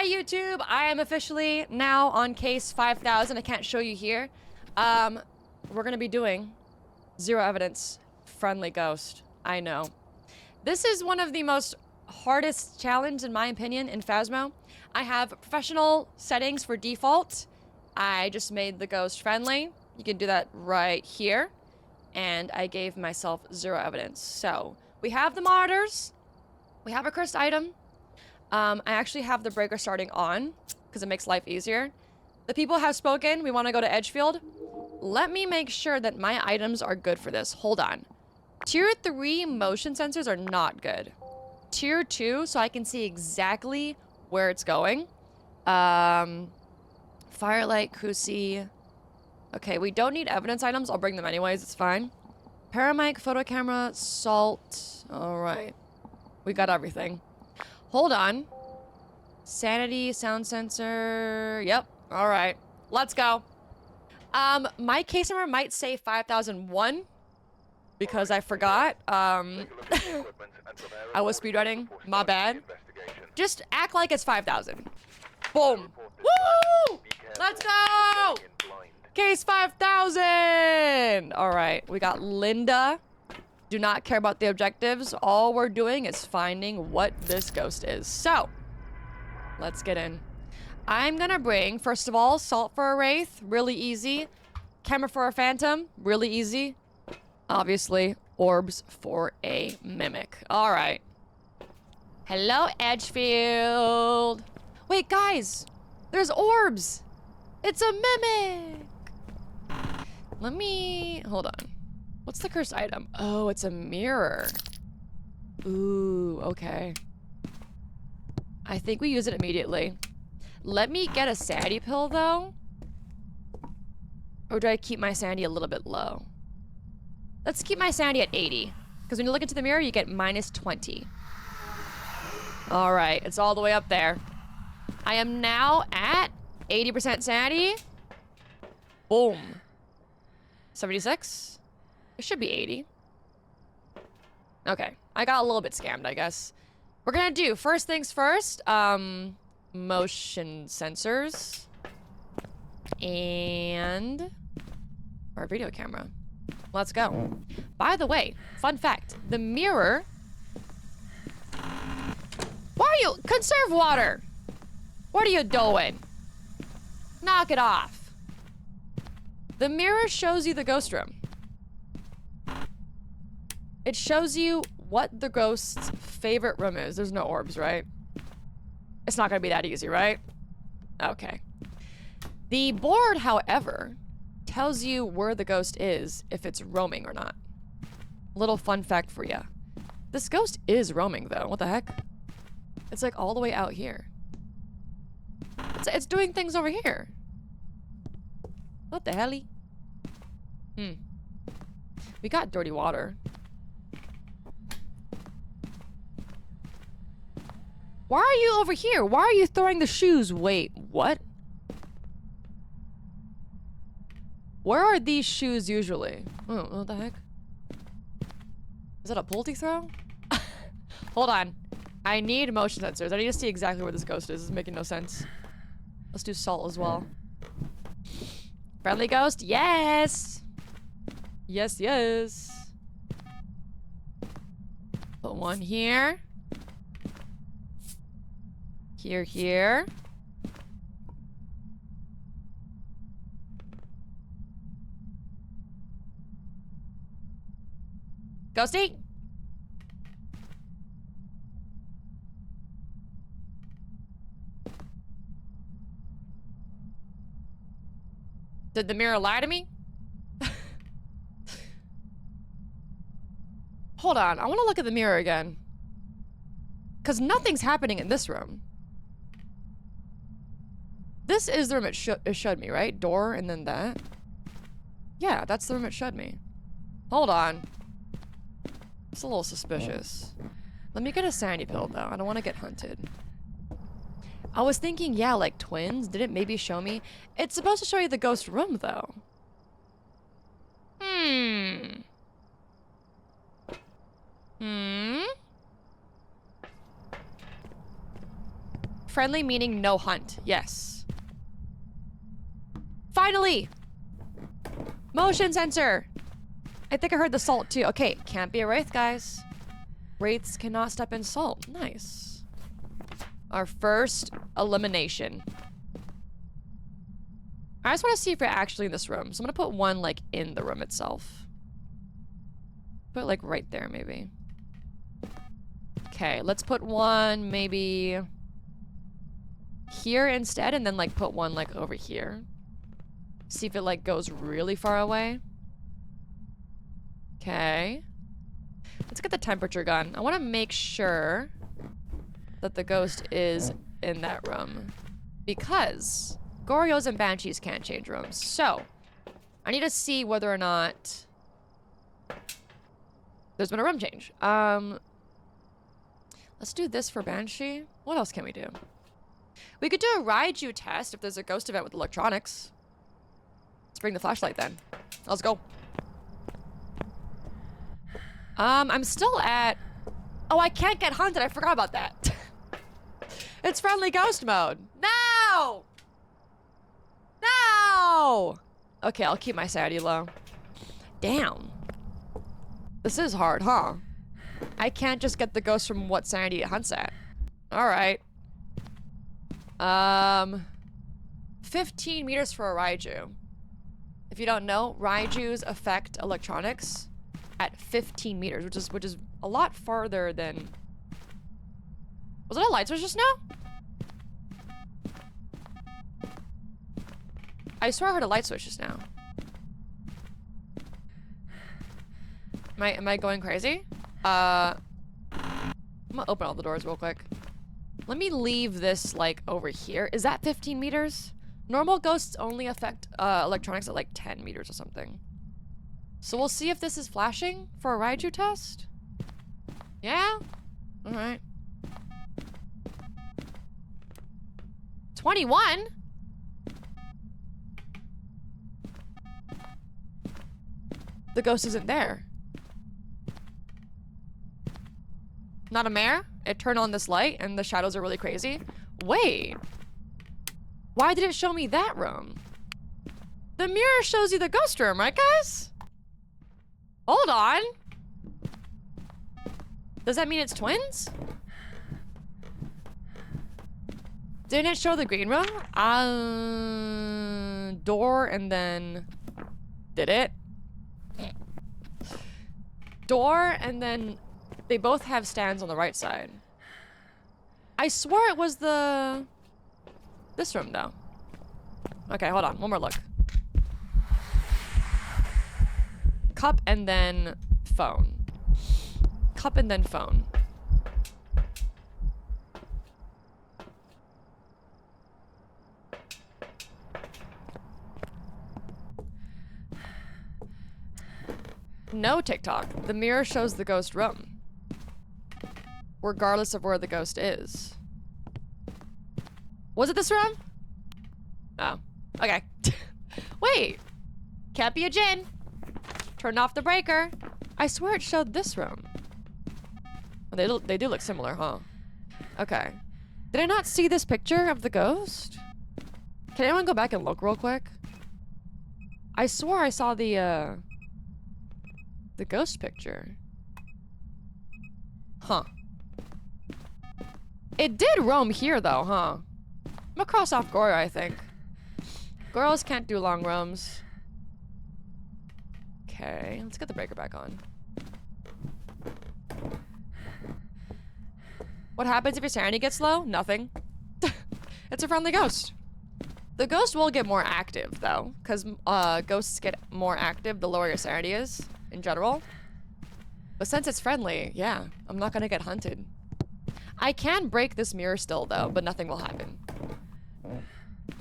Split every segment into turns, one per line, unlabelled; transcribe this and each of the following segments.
Hi YouTube, I am officially now on case 5000. I can't show you here. We're gonna be doing zero evidence friendly ghost. I know. This is one of the most hardest challenge in my opinion in Phasmo. I have professional settings for default. I just made the ghost friendly. You can do that right here. And I gave myself zero evidence. So we have the monitors. We have a cursed item. I actually have the breaker starting on because it makes life easier. The people have spoken. We want to go to Edgefield. Let me make sure that my items are good for this. Hold on. Tier 3 motion sensors are not good. Tier 2, so I can see exactly where it's going. Firelight, Kusi. Okay, we don't need evidence items. I'll bring them anyways. It's fine. Paramic, photo camera, salt. All right. We got everything. Hold on. Sanity, sound sensor. Yep. All right. Let's go. My case number might say 5001 because I forgot. I was speedrunning. My bad. Just act like it's 5000. Boom. Woo! Let's go! Case 5000! All right. We got Linda. Do not care about the objectives. All we're doing is finding what this ghost is. So, let's get in. I'm gonna bring, first of all, salt for a wraith, really easy. Camera for a phantom, really easy. Obviously, orbs for a mimic. All right. Hello, Edgefield. Wait, guys, there's orbs. It's a mimic. Let me, hold on. What's the cursed item? Oh, it's a mirror. Ooh, okay. I think we use it immediately. Let me get a sanity pill, though. Or do I keep my sanity a little bit low? Let's keep my sanity at 80. Because when you look into the mirror, you get minus 20. All right, it's all the way up there. I am now at 80% sanity. Boom. 76? It should be 80. Okay, I got a little bit scammed, I guess. We're gonna do, first things first, motion sensors. And our video camera. Let's go. By the way, fun fact, the mirror... Why are you... Conserve water! What are you doing? Knock it off. The mirror shows you the ghost room. It shows you what the ghost's favorite room is. There's no orbs, right? It's not gonna be that easy, right? Okay. The board, however, tells you where the ghost is, if it's roaming or not. Little fun fact for you. This ghost is roaming, though. What the heck? It's like all the way out here. It's doing things over here. What the helly? We got dirty water. Why are you over here? Why are you throwing the shoes? Wait, what? Where are these shoes usually? Oh, what the heck? Is that a pulley throw? Hold on. I need motion sensors. I need to see exactly where this ghost is. This is making no sense. Let's do salt as well. Friendly ghost? Yes! Yes, yes. Put one here. Here. Ghosty? Did the mirror lie to me? Hold on, I want to look at the mirror again. Because nothing's happening in this room. This is the room it showed me, right? Door and then that. Yeah, that's the room it showed me. Hold on. It's a little suspicious. Let me get a sanity pill, though. I don't want to get hunted. I was thinking, yeah, like twins. Did it maybe show me? It's supposed to show you the ghost room, though. Friendly meaning no hunt. Yes. Finally! Motion sensor! I think I heard the salt too. Okay, can't be a wraith, guys. Wraiths cannot step in salt. Nice. Our first elimination. I just want to see if we're actually in this room. So I'm gonna put one like in the room itself. Put it like right there maybe. Okay, let's put one maybe here instead and then like put one like over here. See if it like goes really far away. Okay. Let's get the temperature gun. I want to make sure that the ghost is in that room. Because Gorios and Banshees can't change rooms. So, I need to see whether or not there's been a room change. Let's do this for Banshee. What else can we do? We could do a Raiju test if there's a ghost event with electronics. Let's bring the flashlight then. Let's go. I'm still at... Oh, I can't get hunted. I forgot about that. It's friendly ghost mode. No! No! Okay, I'll keep my sanity low. Damn. This is hard, huh? I can't just get the ghost from what sanity it hunts at. Alright. 15 meters for a Raiju. If you don't know, Raijus affect electronics at 15 meters, which is a lot farther than... Was it a light switch just now? I swear I heard a light switch just now. Am I going crazy? I'm gonna open all the doors real quick. Let me leave this like over here. Is that 15 meters? Normal ghosts only affect electronics at like 10 meters or something. So we'll see if this is flashing for a Raiju test. Yeah? Alright. 21? The ghost isn't there. Not a mare? It turned on this light and the shadows are really crazy. Wait. Why did it show me that room? The mirror shows you the ghost room, right guys? Hold on. Does that mean it's twins? Didn't it show the green room? Door and then... Did it? Door and then... They both have stands on the right side. I swore it was the... This room, though. Okay, hold on. One more look. Cup and then phone. Cup and then phone. No TikTok. The mirror shows the ghost room. Regardless of where the ghost is. Was it this room? Oh. Okay. Wait. Can't be a djinn. Turn off the breaker. I swear it showed this room. They do look similar, huh? Okay. Did I not see this picture of the ghost? Can anyone go back and look real quick? I swore I saw the ghost picture. Huh. It did roam here, though, huh? I'm gonna cross off Goro, I think. Goros can't do long roams. Okay, let's get the breaker back on. What happens if your sanity gets low? Nothing. It's a friendly ghost. The ghost will get more active, though, because ghosts get more active the lower your sanity is, in general. But since it's friendly, yeah, I'm not gonna get hunted. I can break this mirror still, though, but nothing will happen.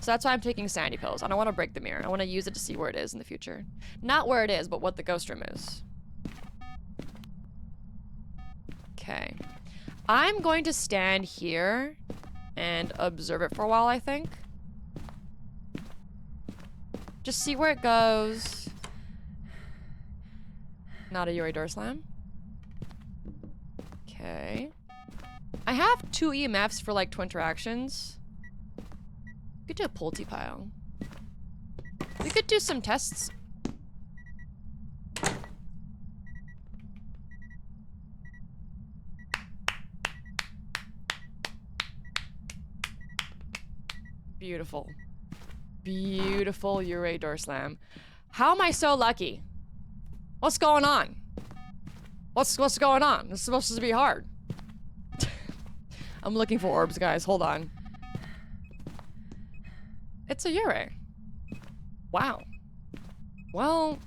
So that's why I'm taking sanity pills. I don't want to break the mirror. I want to use it to see where it is in the future. Not where it is, but what the ghost room is. Okay. I'm going to stand here and observe it for a while, I think. Just see where it goes. Not a Yuri door slam. Okay. I have 2 EMFs for like twin interactions. We could do a Pulte pile. We could do some tests. Beautiful. Beautiful Yurei door slam. How am I so lucky? What's going on? What's going on? It's supposed to be hard. I'm looking for orbs, guys. Hold on. It's a Yurei. Wow. Well,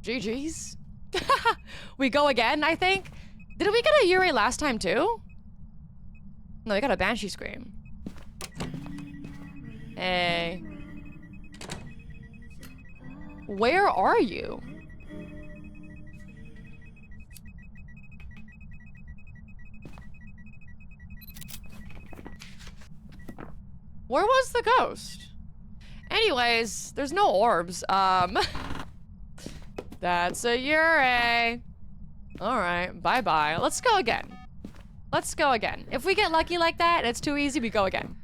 GG's. We go again, I think. Did we get a Yurei last time too? No, we got a Banshee Scream. Hey. Where are you? Where was the ghost? Anyways, there's no orbs. That's a Yurei. Alright, bye-bye. Let's go again. Let's go again. If we get lucky like that and it's too easy, we go again.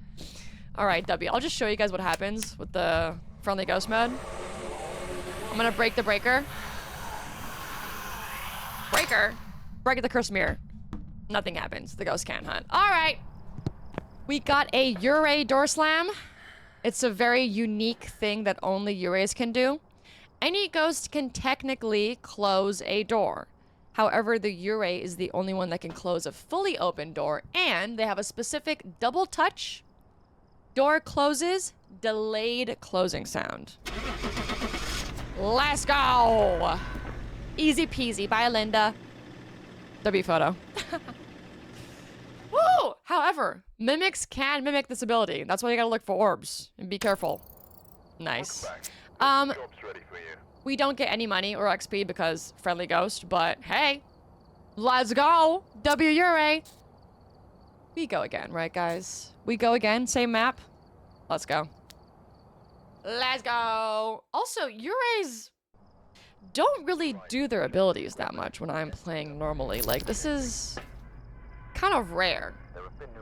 Alright, W. I'll just show you guys what happens with the friendly ghost mode. I'm gonna break the breaker. Breaker? Break the cursed mirror. Nothing happens. The ghost can't hunt. Alright. We got a Yurei door slam. It's a very unique thing that only Yureis can do. Any ghost can technically close a door. However, the Yurei is the only one that can close a fully open door, and they have a specific double touch. Door closes, delayed closing sound. Let's go! Easy peasy. Bye, Linda. W photo. Woo! However, mimics can mimic this ability. That's why you gotta look for orbs and be careful. Nice. We don't get any money or XP because friendly ghost, but hey, let's go! W Yurei. We go again, right, guys? We go again, same map. Let's go. Let's go! Also, Yureis don't really do their abilities that much when I'm playing normally. Like, this is kind of rare.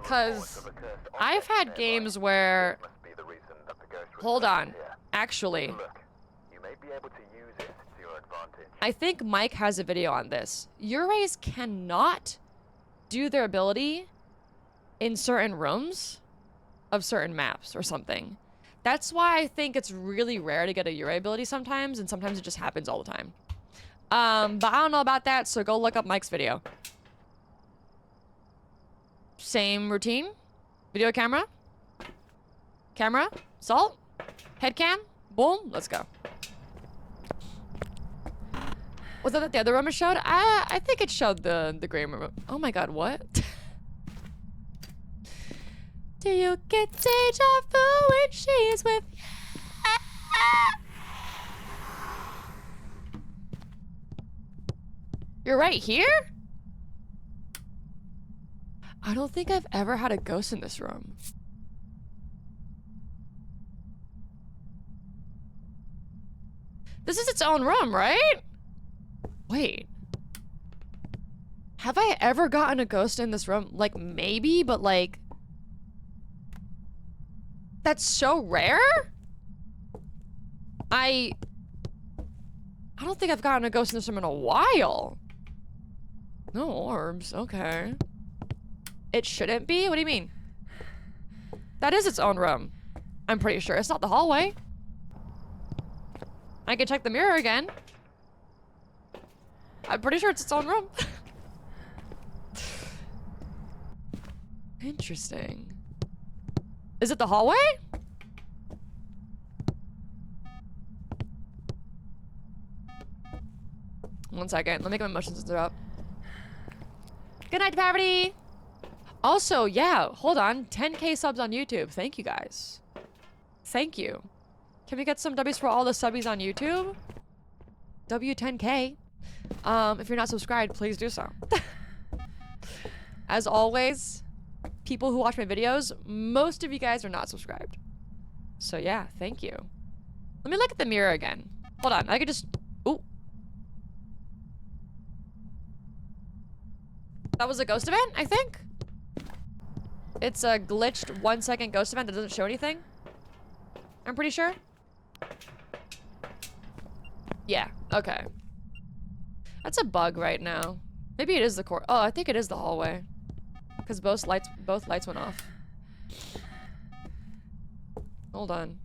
Because I've had games where... Hold on. Actually, I think Mike has a video on this. Yureis cannot do their ability in certain rooms of certain maps or something. That's why I think it's really rare to get a Yurei ability sometimes, and sometimes it just happens all the time. But I don't know about that, so go look up Mike's video. Same routine. Video camera. Camera. Salt. Head cam. Boom. Let's go. Was that the other room it showed? I think it showed the gray room. Oh my god, what? Do you get deja vu when she's with you? You're right here? I don't think I've ever had a ghost in this room. This is its own room, right? Wait. Have I ever gotten a ghost in this room? Like, maybe, but like... That's so rare? I don't think I've gotten a ghost in this room in a while. No orbs, okay. It shouldn't be? What do you mean? That is its own room. I'm pretty sure. It's not the hallway. I can check the mirror again. I'm pretty sure it's its own room. Interesting. Is it the hallway? One second. Let me get my motion sensor up. Good night, Poverty! Also, yeah, hold on. 10K subs on YouTube. Thank you, guys. Thank you. Can we get some W's for all the subbies on YouTube? W10K. If you're not subscribed, please do so. As always, people who watch my videos, most of you guys are not subscribed. So yeah, thank you. Let me look at the mirror again. Hold on, I could just... Ooh. That was a ghost event, I think? It's a glitched 1 second ghost event that doesn't show anything. I'm pretty sure. Yeah, okay. That's a bug right now. Maybe it is the core. Oh, I think it is the hallway. Because both lights went off. Hold on.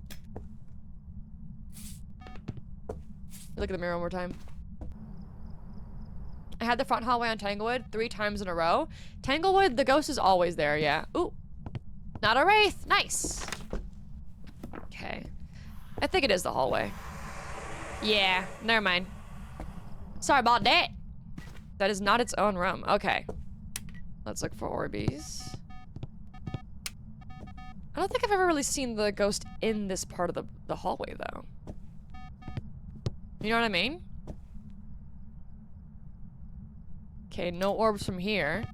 Look at the mirror one more time. I had the front hallway on Tanglewood 3 times in a row. Tanglewood, the ghost is always there, yeah. Ooh. Not a wraith. Nice. Okay. I think it is the hallway. Yeah, never mind. Sorry about that. That is not its own room. Okay. Let's look for Orbeez. I don't think I've ever really seen the ghost in this part of the hallway, though. You know what I mean? Okay, no orbs from here.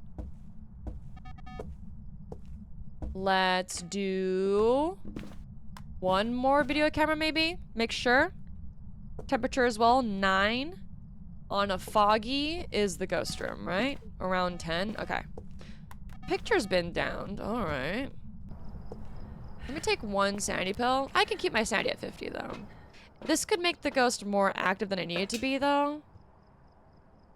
Let's do one more video camera, maybe. Make sure. Temperature as well, 9. On a foggy is the ghost room, right? Around 10. Okay. Picture's been downed. All right. Let me take 1 sanity pill. I can keep my sanity at 50, though. This could make the ghost more active than it needed to be, though.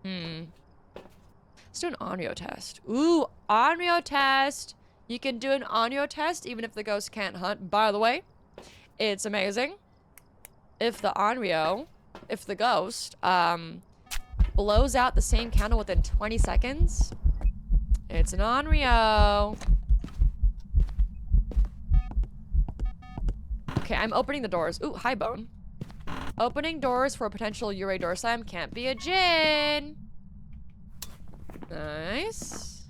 Let's do an Onryo test. Ooh, Onryo test. You can do an Onryo test even if the ghost can't hunt. By the way, it's amazing. If the ghost, blows out the same candle within 20 seconds, it's an Onryo. Okay, I'm opening the doors. Ooh, high bone. Opening doors for a potential Ure door slam can't be a Jinn. Nice.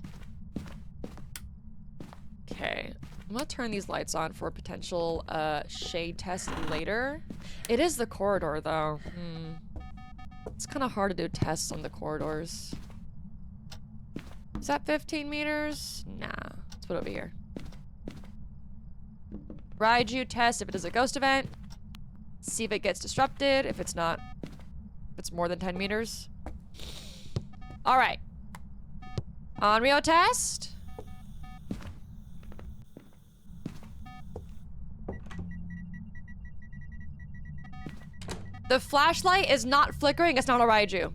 Okay, I'm gonna turn these lights on for a potential shade test later. It is the corridor though. It's kind of hard to do tests on the corridors. Is that 15 meters? Nah, let's put it over here. Raiju test if it is a ghost event. See if it gets disrupted. If it's not, if it's more than 10 meters. All right. Onryo test. The flashlight is not flickering. It's not a Raiju.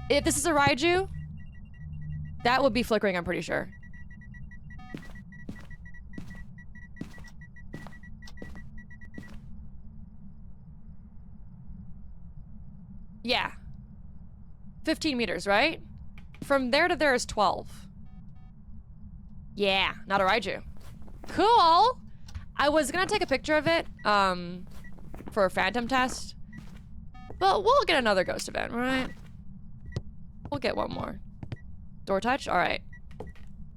If this is a Raiju, that would be flickering, I'm pretty sure. Yeah. 15 meters, right? From there to there is 12. Yeah, not a Raiju. Cool! I was gonna take a picture of it, for a phantom test. But we'll get another ghost event, right? We'll get one more. Door touch? Alright.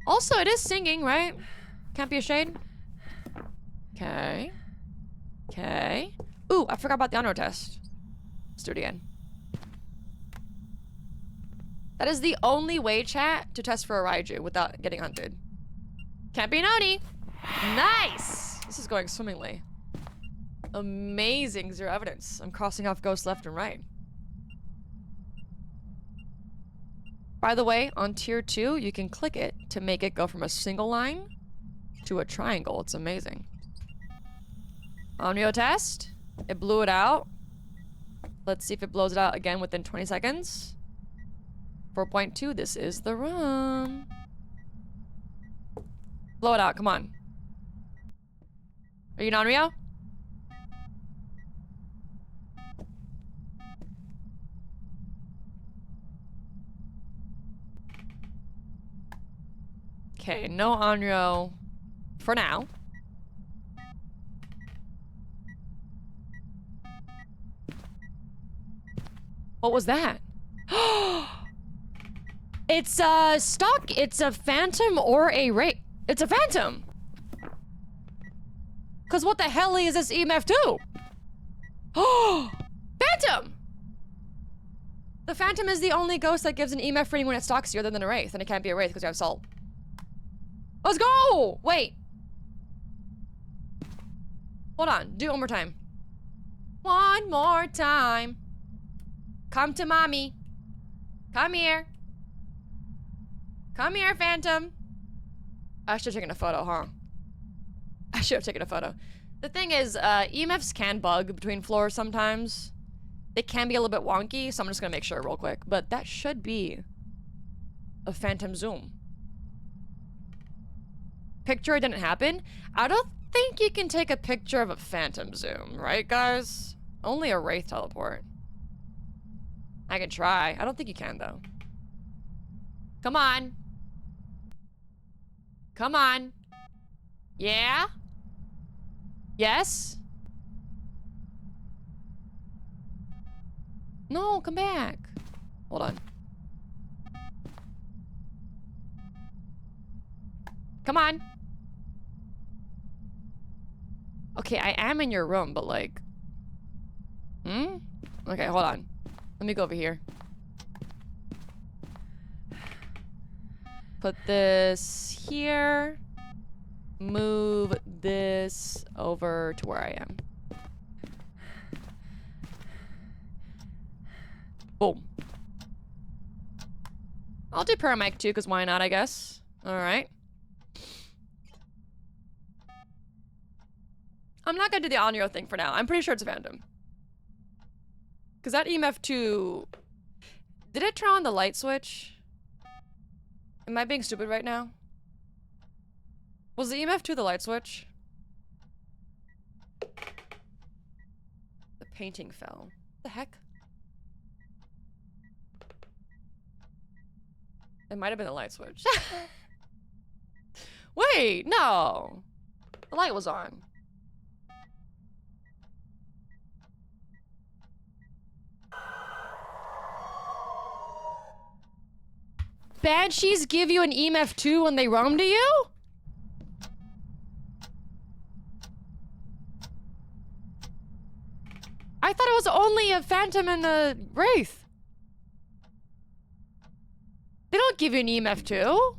Also, it is singing, right? Can't be a shade? Okay. Okay. Ooh, I forgot about the Onryo test. Let's do it again. That is the only way, chat, to test for a Raiju without getting hunted. Can't be an Oni. Nice! This is going swimmingly. Amazing. 0 evidence. I'm crossing off ghosts left and right. By the way, on tier 2, you can click it to make it go from a single line to a triangle. It's amazing. Onryo test. It blew it out. Let's see if it blows it out again within 20 seconds. 4.2, this is the room. Blow it out, come on. Are you an Onryo? Okay, no Onryo for now. What was that? It's a stock. It's a phantom or a wraith. It's a phantom. Cause what the hell is this EMF too? Oh, phantom. The phantom is the only ghost that gives an EMF reading when it stalks you other than a wraith, and it can't be a wraith because you have salt. Let's go! Wait. Hold on. Do it one more time. One more time. Come to mommy. Come here. Come here, Phantom. I should have taken a photo, huh? I should have taken a photo. The thing is, EMFs can bug between floors sometimes. They can be a little bit wonky, so I'm just gonna make sure real quick. But that should be a phantom zoom. Picture didn't happen? I don't think you can take a picture of a phantom zoom, right, guys? Only a wraith teleport. I can try. I don't think you can, though. Come on. Come on. Yeah? Yes? No, come back. Hold on. Come on. Okay, I am in your room, but like... Hmm? Okay, hold on. Let me go over here. Put this here. Move this over to where I am. Boom. I'll do Paramic too, because why not, I guess. Alright. I'm not gonna do the Onryo thing for now. I'm pretty sure it's a phantom. Because that EMF2... Did it turn on the light switch? Am I being stupid right now? Was the EMF2 the light switch? The painting fell. What the heck? It might have been the light switch. Wait, no. The light was on. Banshees give you an EMF2 when they roam to you? I thought it was only a phantom and a wraith. They don't give you an EMF2.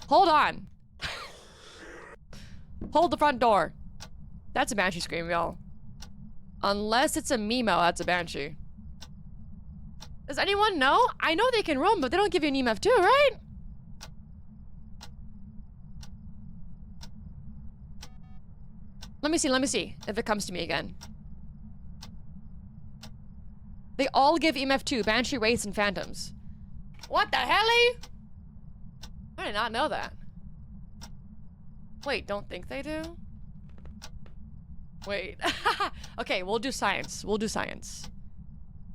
Hold on. Hold the front door. That's a banshee scream, y'all. Unless it's a Mimo, that's a banshee. Does anyone know? I know they can roam, but they don't give you an EMF2, right? Let me see if it comes to me again. They all give EMF2, Banshee, Wraiths, and Phantoms. What the helly? I did not know that. Wait, don't think they do? Wait. Okay, we'll do science. We'll do science.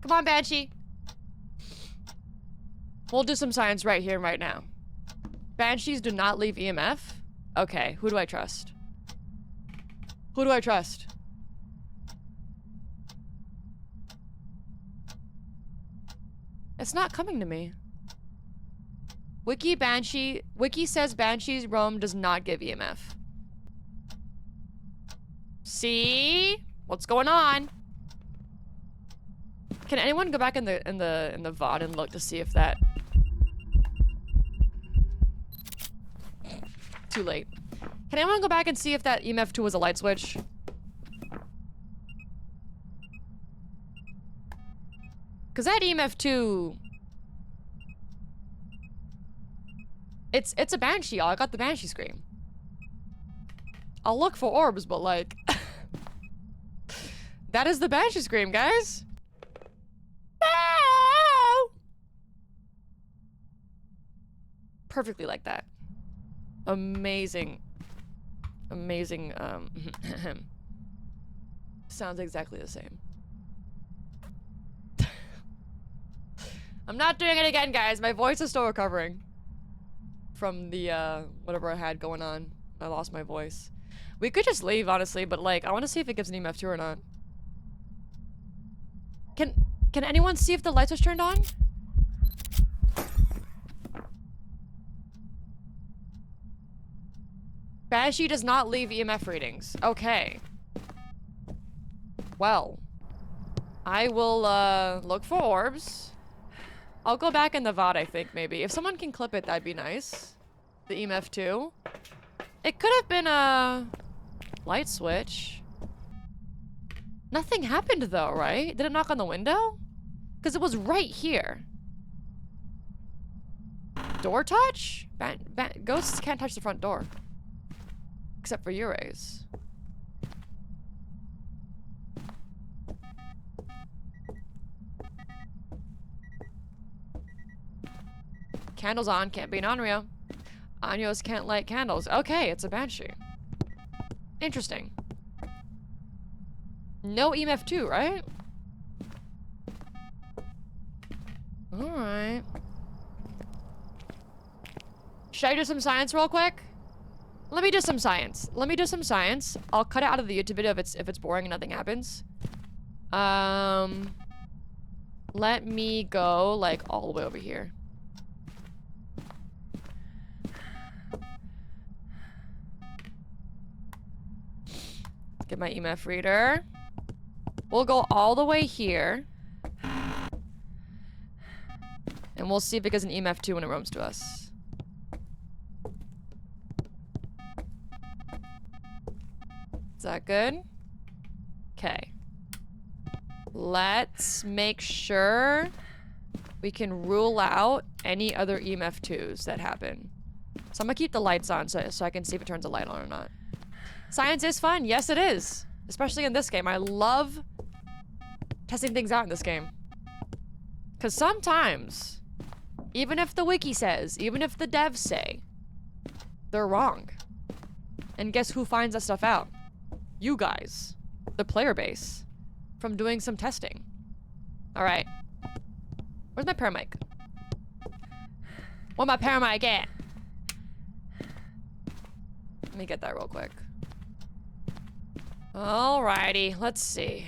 Come on, Banshee. We'll do some science right here and right now. Banshees do not leave EMF? Okay, who do I trust? Who do I trust? It's not coming to me. Wiki says Banshee's roam does not give EMF. See? What's going on? Can anyone go back in the VOD and look to see if that... Too late. Can anyone go back and see if that EMF2 was a light switch? Cause that EMF2... It's a Banshee, y'all. I got the Banshee scream. I'll look for orbs, but like... that is the Banshee scream, guys. No! Perfectly like that. Amazing. Amazing, sounds exactly the same. I'm not doing it again, guys. My voice is still recovering from the, whatever I had going on. I lost my voice. We could just leave, honestly, but, like, I want to see if it gives an EMF2 or not. Can anyone see if the lights was turned on? Banshee does not leave EMF readings. Okay. Well. I will, look for orbs. I'll go back in the VOD, I think, maybe. If someone can clip it, that'd be nice. The EMF2. It could have been a light switch. Nothing happened, though, right? Did it knock on the window? Because it was right here. Door touch? Ghosts can't touch the front door. Except for Yurei. Candles on, can't be an Onryo. Anyos can't light candles. Okay, it's a Banshee. Interesting. No EMF 2, right? Alright. Should I do some science real quick? Let me do some science. I'll cut it out of the YouTube video if it's boring and nothing happens. Let me go like all the way over here. Get my EMF reader. We'll go all the way here. And we'll see if it gets an EMF 2 when it roams to us. Is that good? Okay. Let's make sure we can rule out any other EMF 2s that happen. So I'm gonna keep the lights on so I can see if it turns a light on or not. Science is fun. Yes, it is. Especially in this game. I love testing things out in this game. Because sometimes, even if the wiki says, even if the devs say, they're wrong. And guess who finds that stuff out? You guys. The player base. From doing some testing. Alright. Where's my paramic? Where my paramic at? Let me get that real quick. Alrighty, let's see.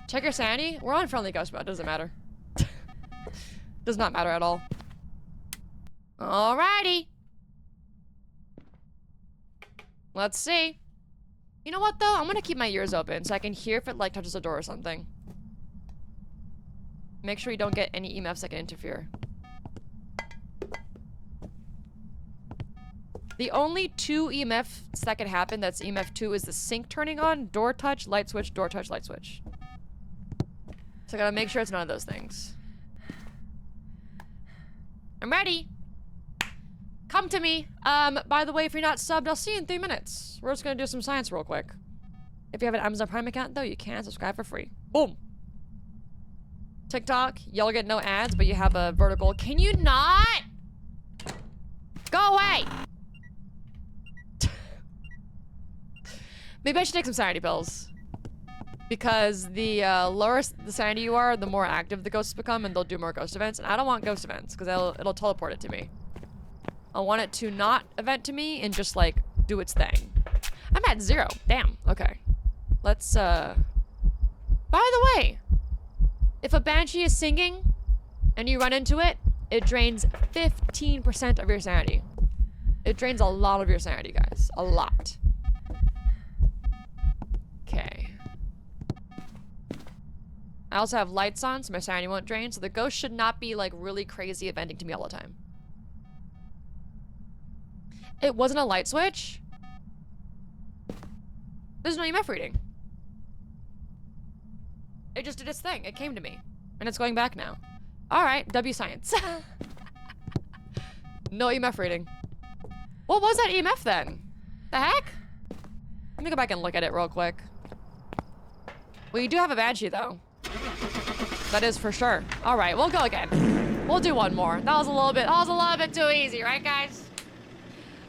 Check your sanity. We're on friendly ghost mode. Doesn't matter. Does not matter at all. Alrighty. Let's see. You know what though? I'm gonna keep my ears open so I can hear if it like touches a door or something. Make sure you don't get any EMFs that can interfere. The only 2 EMFs that can happen that's EMF 2 is the sink turning on, door touch, light switch, door touch, light switch. So I gotta make sure it's none of those things. I'm ready. Come to me. By the way, if you're not subbed, I'll see you in 3 minutes. We're just gonna do some science real quick. If you have an Amazon Prime account, though, you can subscribe for free. Boom. TikTok, y'all get no ads, but you have a vertical. Can you not? Go away. Maybe I should take some sanity pills. Because the lower the sanity you are, the more active the ghosts become, and they'll do more ghost events. And I don't want ghost events, because it'll teleport it to me. I want it to not event to me and just, like, do its thing. I'm at 0. Damn. Okay. Let's, By the way, if a banshee is singing and you run into it, it drains 15% of your sanity. It drains a lot of your sanity, guys. A lot. Okay. I also have lights on, so my sanity won't drain, so the ghost should not be, like, really crazy eventing to me all the time. It wasn't a light switch? There's no EMF reading. It just did its thing. It came to me. And it's going back now. Alright, W science. No EMF reading. What was that EMF then? The heck? Let me go back and look at it real quick. Well, you do have a Banshee, though. That is for sure. Alright, we'll go again. We'll do one more. That was a little bit too easy, right, guys?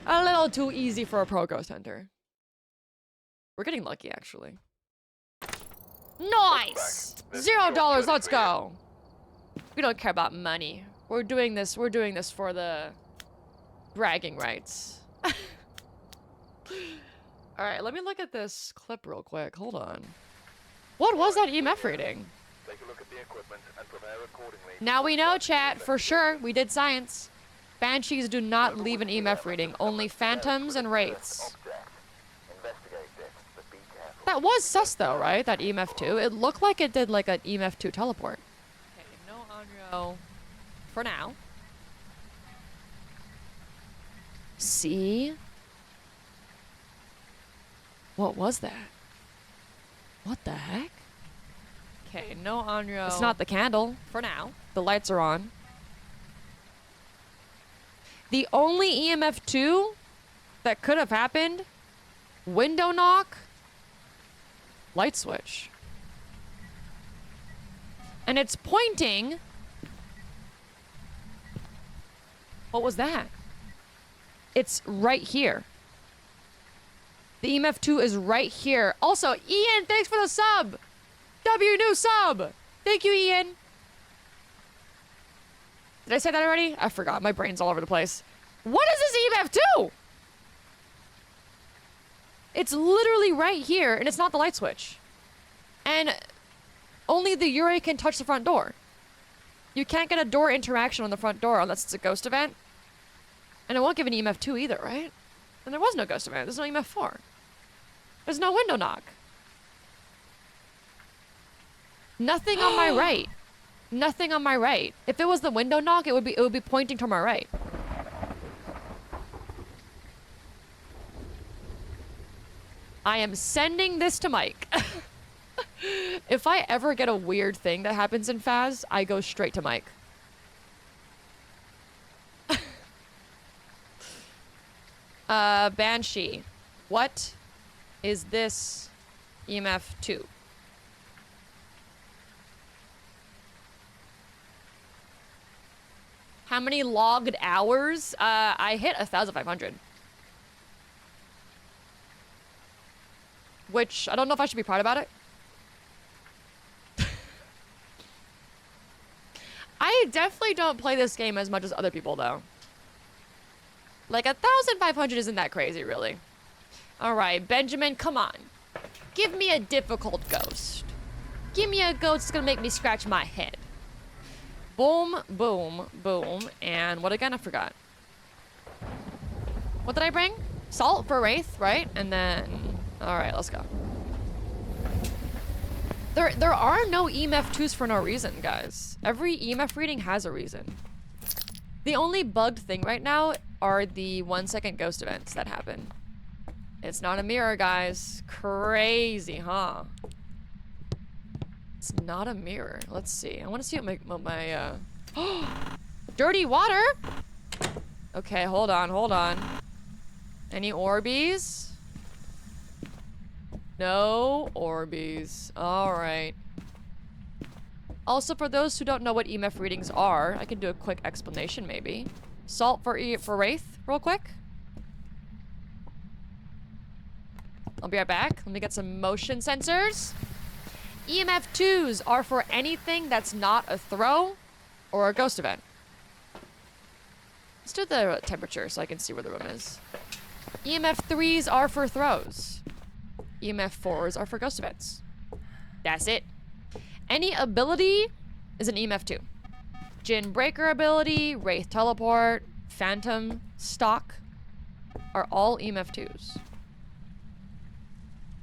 A little too easy for a pro ghost hunter. We're getting lucky, actually. Nice! $0, let's go! We don't care about money. We're doing this for the bragging rights. Alright, let me look at this clip real quick. Hold on. What was that EMF reading?
Take a look at the equipment and prepare accordingly.
Now we know, chat, for sure. We did science. Banshees do not leave an EMF reading. Only phantoms and wraiths. That was sus though, right? That EMF 2. It looked like it did like an EMF 2 teleport. Okay, no Onryo for now. See? What was that? What the heck? Okay, no Onryo. It's not the candle for now. The lights are on. The only EMF 2 that could have happened, window knock, light switch. And it's pointing. What was that? It's right here. The EMF 2 is right here. Also, Ian, thanks for the sub. W new sub. Thank you, Ian. Did I say that already? I forgot. My brain's all over the place. What is this EMF 2? It's literally right here, and it's not the light switch. And only the Yurei can touch the front door. You can't get a door interaction on the front door unless it's a ghost event. And it won't give an EMF 2 either, right? And there was no ghost event. There's no EMF 4. There's no window knock. Nothing on my right. Nothing on my right. If it was the window knock, it would be pointing to my right. I am sending this to Mike. If I ever get a weird thing that happens in Faz, I go straight to Mike. Banshee. What is this EMF 2? How many logged hours? I hit 1,500. Which, I don't know if I should be proud about it. I definitely don't play this game as much as other people, though. Like, 1,500 isn't that crazy, really. Alright, Benjamin, come on. Give me a difficult ghost. Give me a ghost that's gonna make me scratch my head. Boom, boom, boom. And what again? I forgot. What did I bring? Salt for Wraith, right? And then... Alright, let's go. There are no EMF 2s for no reason, guys. Every EMF reading has a reason. The only bugged thing right now are the 1-second ghost events that happen. It's not a mirror, guys. Crazy, huh? It's not a mirror. Let's see. I want to see what my dirty water? Okay, hold on. Any Orbeez? No Orbeez. Alright. Also, for those who don't know what EMF readings are, I can do a quick explanation, maybe. Salt for Wraith, real quick. I'll be right back. Let me get some motion sensors. EMF 2s are for anything that's not a throw or a ghost event. Let's do the temperature so I can see where the room is. EMF 3s are for throws. EMF 4s are for ghost events. That's it. Any ability is an EMF 2. Jinn Breaker ability, Wraith Teleport, Phantom Stock are all EMF 2s.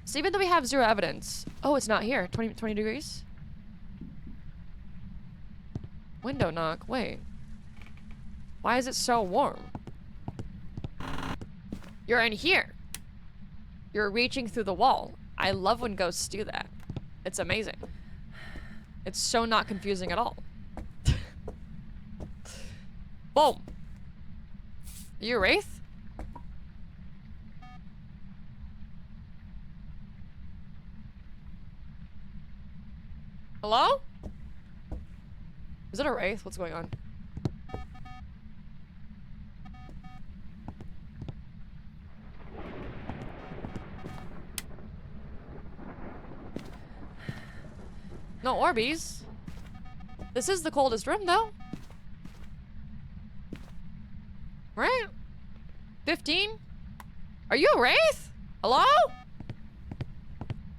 So even though we have 0 evidence... Oh, it's not here. 20 degrees? Window knock. Wait. Why is it so warm? You're in here. You're reaching through the wall. I love when ghosts do that. It's amazing. It's so not confusing at all. Boom. Are you a Wraith? Hello? Is it a Wraith? What's going on? No Orbeez. This is the coldest room, though. Right? 15? Are you a Wraith? Hello?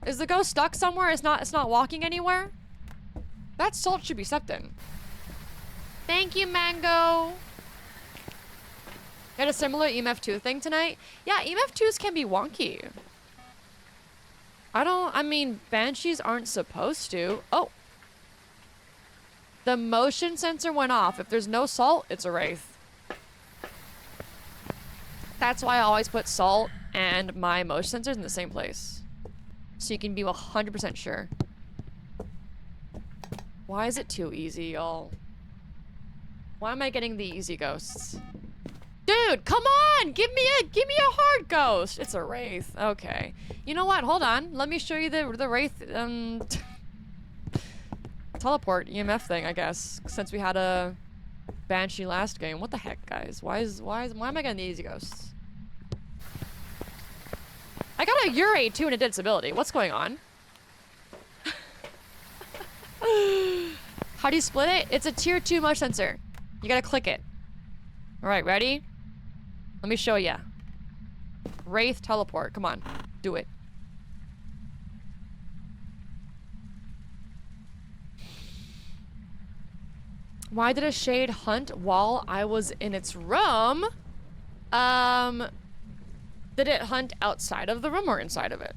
Is the ghost stuck somewhere? It's not walking anywhere? That salt should be stepped in. Thank you, Mango. Had a similar EMF 2 thing tonight? Yeah, EMF 2s can be wonky. I mean, Banshees aren't supposed to. Oh. The motion sensor went off. If there's no salt, it's a Wraith. That's why I always put salt and my motion sensors in the same place. So you can be 100% sure. Why is it too easy, y'all? Why am I getting the easy ghosts? Dude, come on! Give me a hard ghost! It's a wraith. Okay. You know what? Hold on. Let me show you the wraith teleport EMF thing, I guess. Since we had a Banshee last game. What the heck, guys? Why am I getting the easy ghosts? I got a Ure too and it did its ability. What's going on? How do you split it? It's a tier 2 motion sensor. You gotta click it. Alright, ready? Let me show ya. Wraith teleport. Come on. Do it. Why did a shade hunt while I was in its room? Did it hunt outside of the room or inside of it?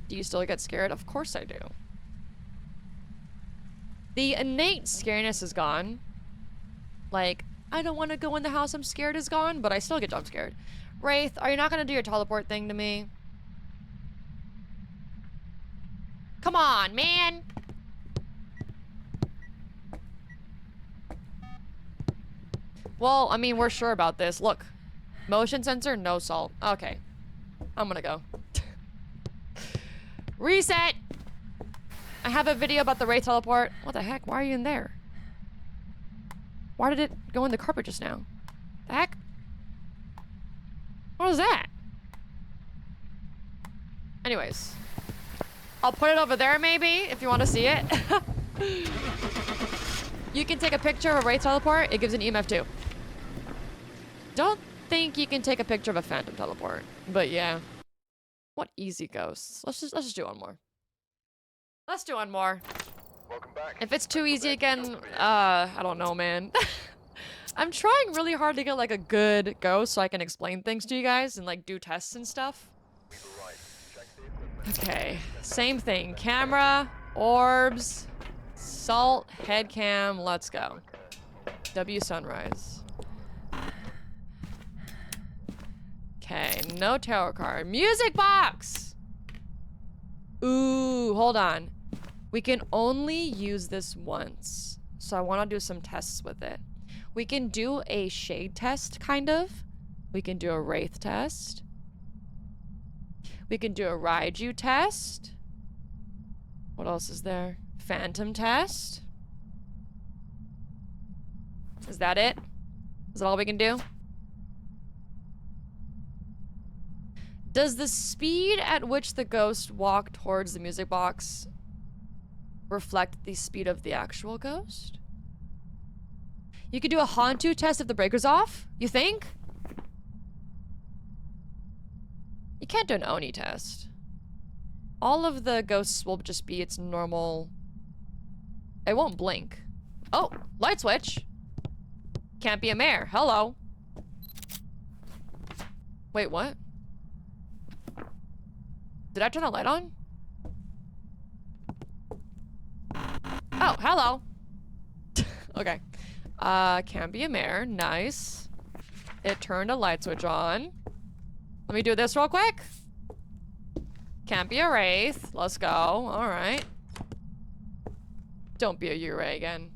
Do you still get scared? Of course I do. The innate scariness is gone. Like, I don't want to go in the house, I'm scared is gone, but I still get jump scared. Wraith, are you not going to do your teleport thing to me? Come on, man! Well, I mean, we're sure about this. Look. Motion sensor, no salt. Okay. I'm gonna go. Reset! I have a video about the Wraith teleport. What the heck? Why are you in there? Why did it go in the carpet just now? The heck? What was that? Anyways. I'll put it over there maybe, if you want to see it. You can take a picture of a Wraith teleport. It gives an EMF too. Don't think you can take a picture of a Phantom teleport. But yeah. What easy ghosts? Let's just do one more. Let's do one more.
Welcome back.
If it's too easy again, I don't know, man. I'm trying really hard to get like a good ghost so I can explain things to you guys and like do tests and stuff. Okay, same thing. Camera, orbs, salt, head cam, let's go. W sunrise. Okay, no tarot card. Music box! Ooh, hold on. We can only use this once. So I want to do some tests with it. We can do a shade test, kind of. We can do a wraith test. We can do a Raiju test. What else is there? Phantom test. Is that it? Is that all we can do? Does the speed at which the ghost walked towards the music box reflect the speed of the actual ghost? You could do a Hantu test if the breaker's off, you think? You can't do an Oni test. All of the ghosts will just be its normal... It won't blink. Oh, light switch. Can't be a mare. Hello. Wait, what? Did I turn the light on? Oh, hello. Okay. Can't be a mare. Nice. It turned a light switch on. Let me do this real quick. Can't be a wraith. Let's go. Alright. Don't be a Ure again.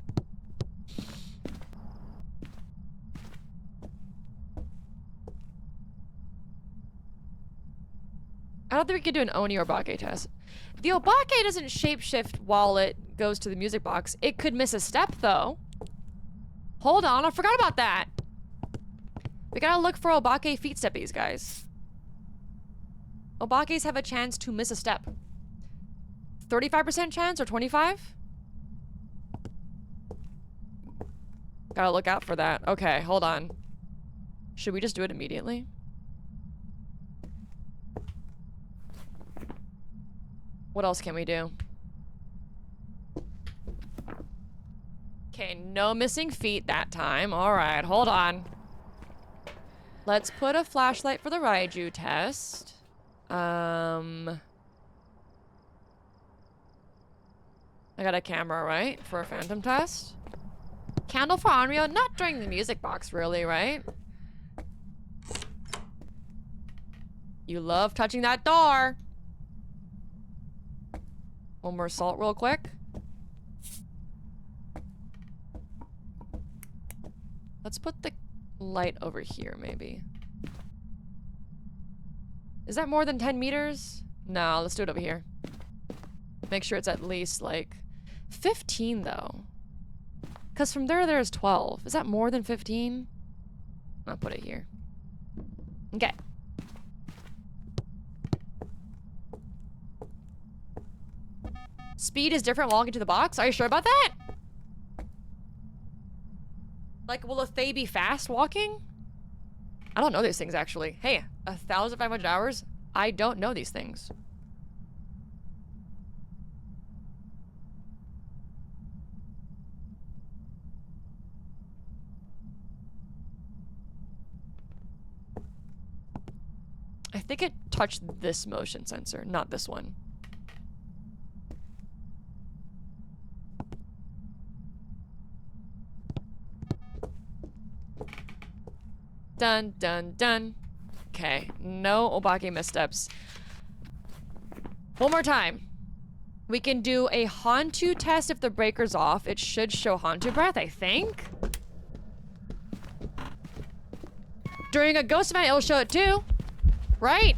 I don't think we could do an Oni or Obake test. The Obake doesn't shapeshift while it goes to the music box. It could miss a step, though. Hold on, I forgot about that. We gotta look for Obake feet steppies, guys. Obakes have a chance to miss a step. 35% chance or 25? Gotta look out for that. Okay, hold on. Should we just do it immediately? What else can we do? Okay, no missing feet that time. Alright, hold on. Let's put a flashlight for the Raiju test. I got a camera, right? For a Phantom test. Candle for Onryo? Not during the music box, really, right? You love touching that door. One more salt real quick. Let's put the light over here, maybe. Is that more than 10 meters? No, let's do it over here. Make sure it's at least, like, 15, though. Because from there is 12. Is that more than 15? I'll put it here. Okay. Speed is different walking to the box? Are you sure about that? Like, will a Thay be fast walking? I don't know these things, actually. Hey, 1,500 hours? I don't know these things. I think it touched this motion sensor, not this one. Dun, dun, dun. Okay, no Obake missteps. One more time. We can do a Hantu test if the breaker's off. It should show Hantu breath, I think. During a ghost event, it'll show it too. Right?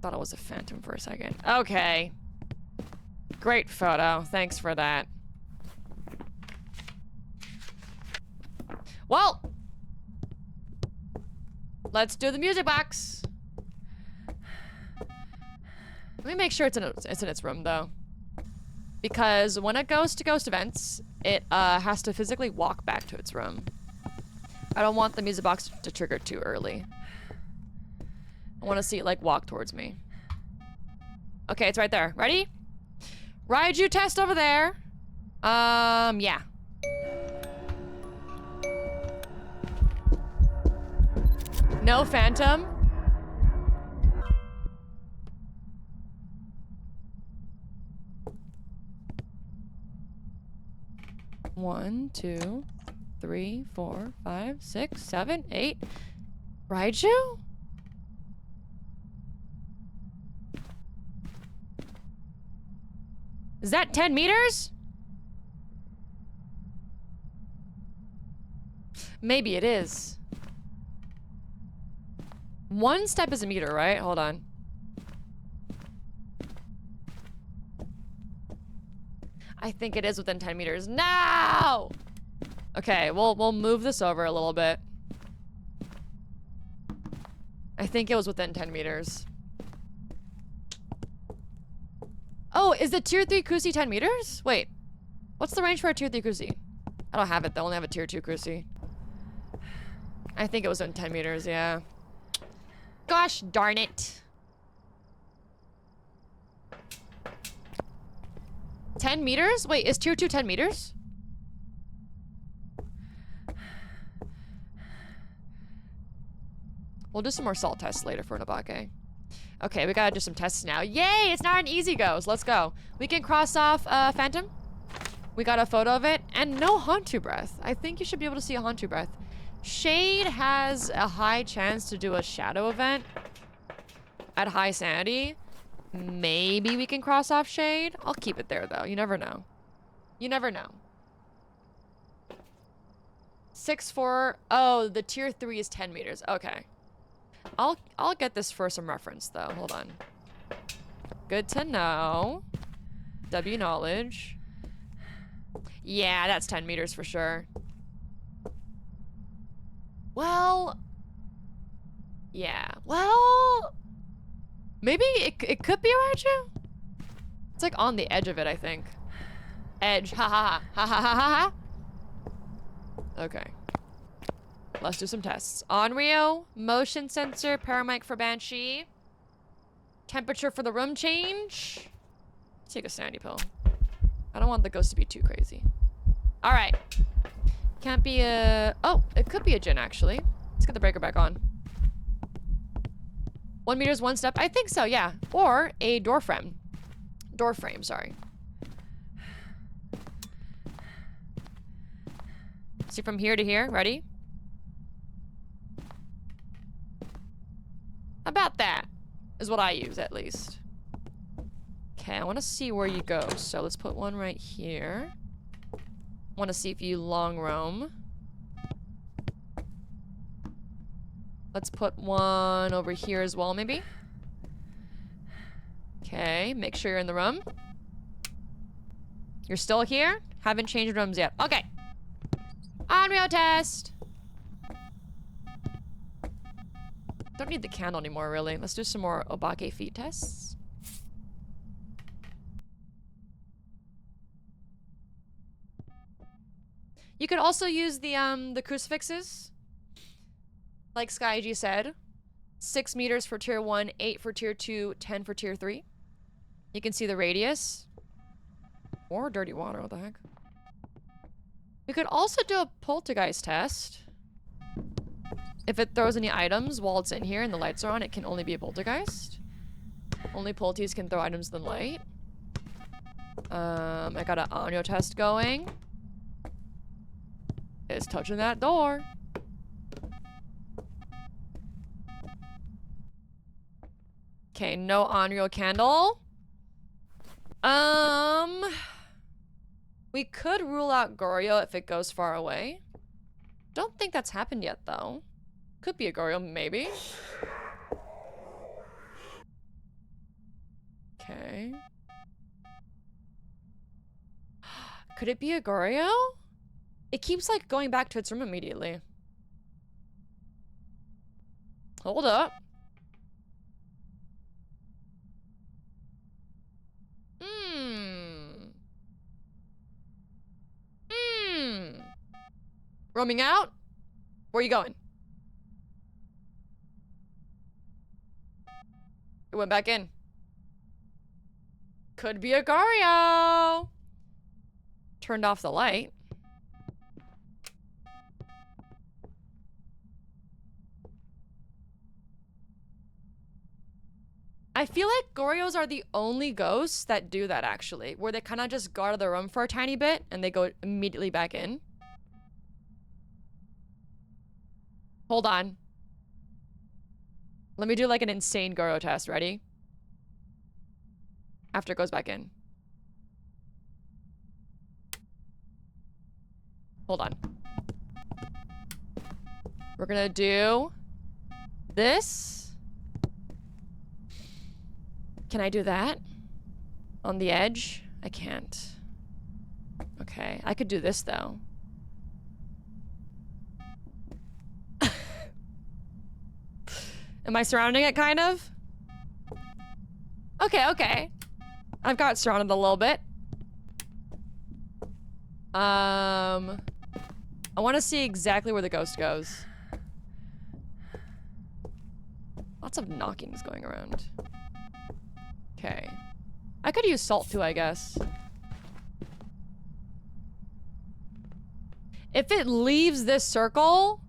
Thought it was a phantom for a second. Okay. Great photo. Thanks for that. Well, let's do the music box. Let me make sure it's in its room, though. Because when it goes to ghost events, it has to physically walk back to its room. I don't want the music box to trigger too early. I want to see it, like, walk towards me. Okay, it's right there. Ready? Raiju test over there. Yeah. No phantom. One, 2, 3, 4, 5, 6, 7, 8. Raiju? Is that 10 meters? Maybe it is. 1 step is a meter, right? Hold on. I think it is within 10 meters. No! Okay, we'll move this over a little bit. I think it was within 10 meters. Oh, is the tier 3 Kusi 10 meters? Wait. What's the range for a tier 3 Kusi? I don't have it. They only have a tier 2 Kusi. I think it was in 10 meters, yeah. Gosh darn it. 10 meters? Wait, is tier 2 10 meters? We'll do some more salt tests later for Nabake. Okay, we gotta do some tests now. Yay! It's not an easy go, so let's go. We can cross off Phantom. We got a photo of it. And no Hantu breath. I think you should be able to see a Hantu breath. Shade has a high chance to do a shadow event at high sanity. Maybe we can cross off Shade. I'll keep it there, though. You never know. You never know. 6-4. Oh, the tier 3 is 10 meters. Okay. I'll get this for some reference, though. Hold on. Good to know. W knowledge. Yeah, that's 10 meters for sure. Well... yeah. Well... maybe it could be a Raiju? It's like on the edge of it, I think. Edge. Ha ha ha. Ha ha ha ha ha. Okay. Let's do some tests. Onryo, motion sensor, paramic for Banshee. Temperature for the room change. Take a sanity pill. I don't want the ghost to be too crazy. Alright. Can't be a... oh, it could be a Jinn, actually. Let's get the breaker back on. 1 meter's 1 step. I think so, yeah. Or a door frame. Door frame, sorry. See from here to here. Ready? About that. Is what I use, at least. Okay, I want to see where you go. So let's put one right here. Want to see if you long roam. Let's put one over here as well, maybe. Okay, make sure you're in the room. You're still here? Haven't changed rooms yet. Okay. Onryo test. Don't need the candle anymore, really. Let's do some more Obake feet tests. You could also use the crucifixes. Like SkyG said. 6 meters for tier 1, 8 for tier 2, 10 for tier 3. You can see the radius. Or dirty water, what the heck? We could also do a poltergeist test. If it throws any items while it's in here and the lights are on, it can only be a poltergeist. Only polties can throw items in the light. I got an Onryo test going. It's touching that door. Okay, no Onryo candle. We could rule out Goryo if it goes far away. Don't think that's happened yet, though. Could be a Goryo, maybe. Okay. Could it be a Goryo? It keeps, like, going back to its room immediately. Hold up. Roaming out? Where are you going? It went back in. Could be a Goryo. Turned off the light. I feel like Goryos are the only ghosts that do that, actually. Where they kind of just go out of the room for a tiny bit and they go immediately back in. Hold on. Let me do like an insane Goryo test. Ready? After it goes back in. Hold on. We're gonna do this. Can I do that? On the edge? I can't. Okay, I could do this though. Am I surrounding it, kind of? Okay, okay. I've got surrounded a little bit. I want to see exactly where the ghost goes. Lots of knockings going around. Okay. I could use salt too, I guess. If it leaves this circle...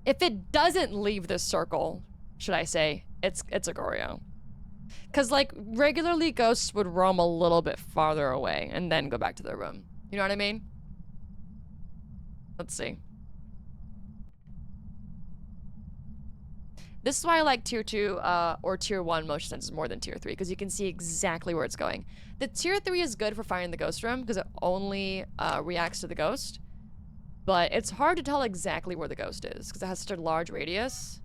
If it doesn't leave this circle... Should I say, it's a Goryo. Because, like, regularly ghosts would roam a little bit farther away and then go back to their room. You know what I mean? Let's see. This is why I like tier 2 or tier 1 motion sensors more than tier 3, because you can see exactly where it's going. The tier 3 is good for finding the ghost room because it only reacts to the ghost. But it's hard to tell exactly where the ghost is because it has such a large radius.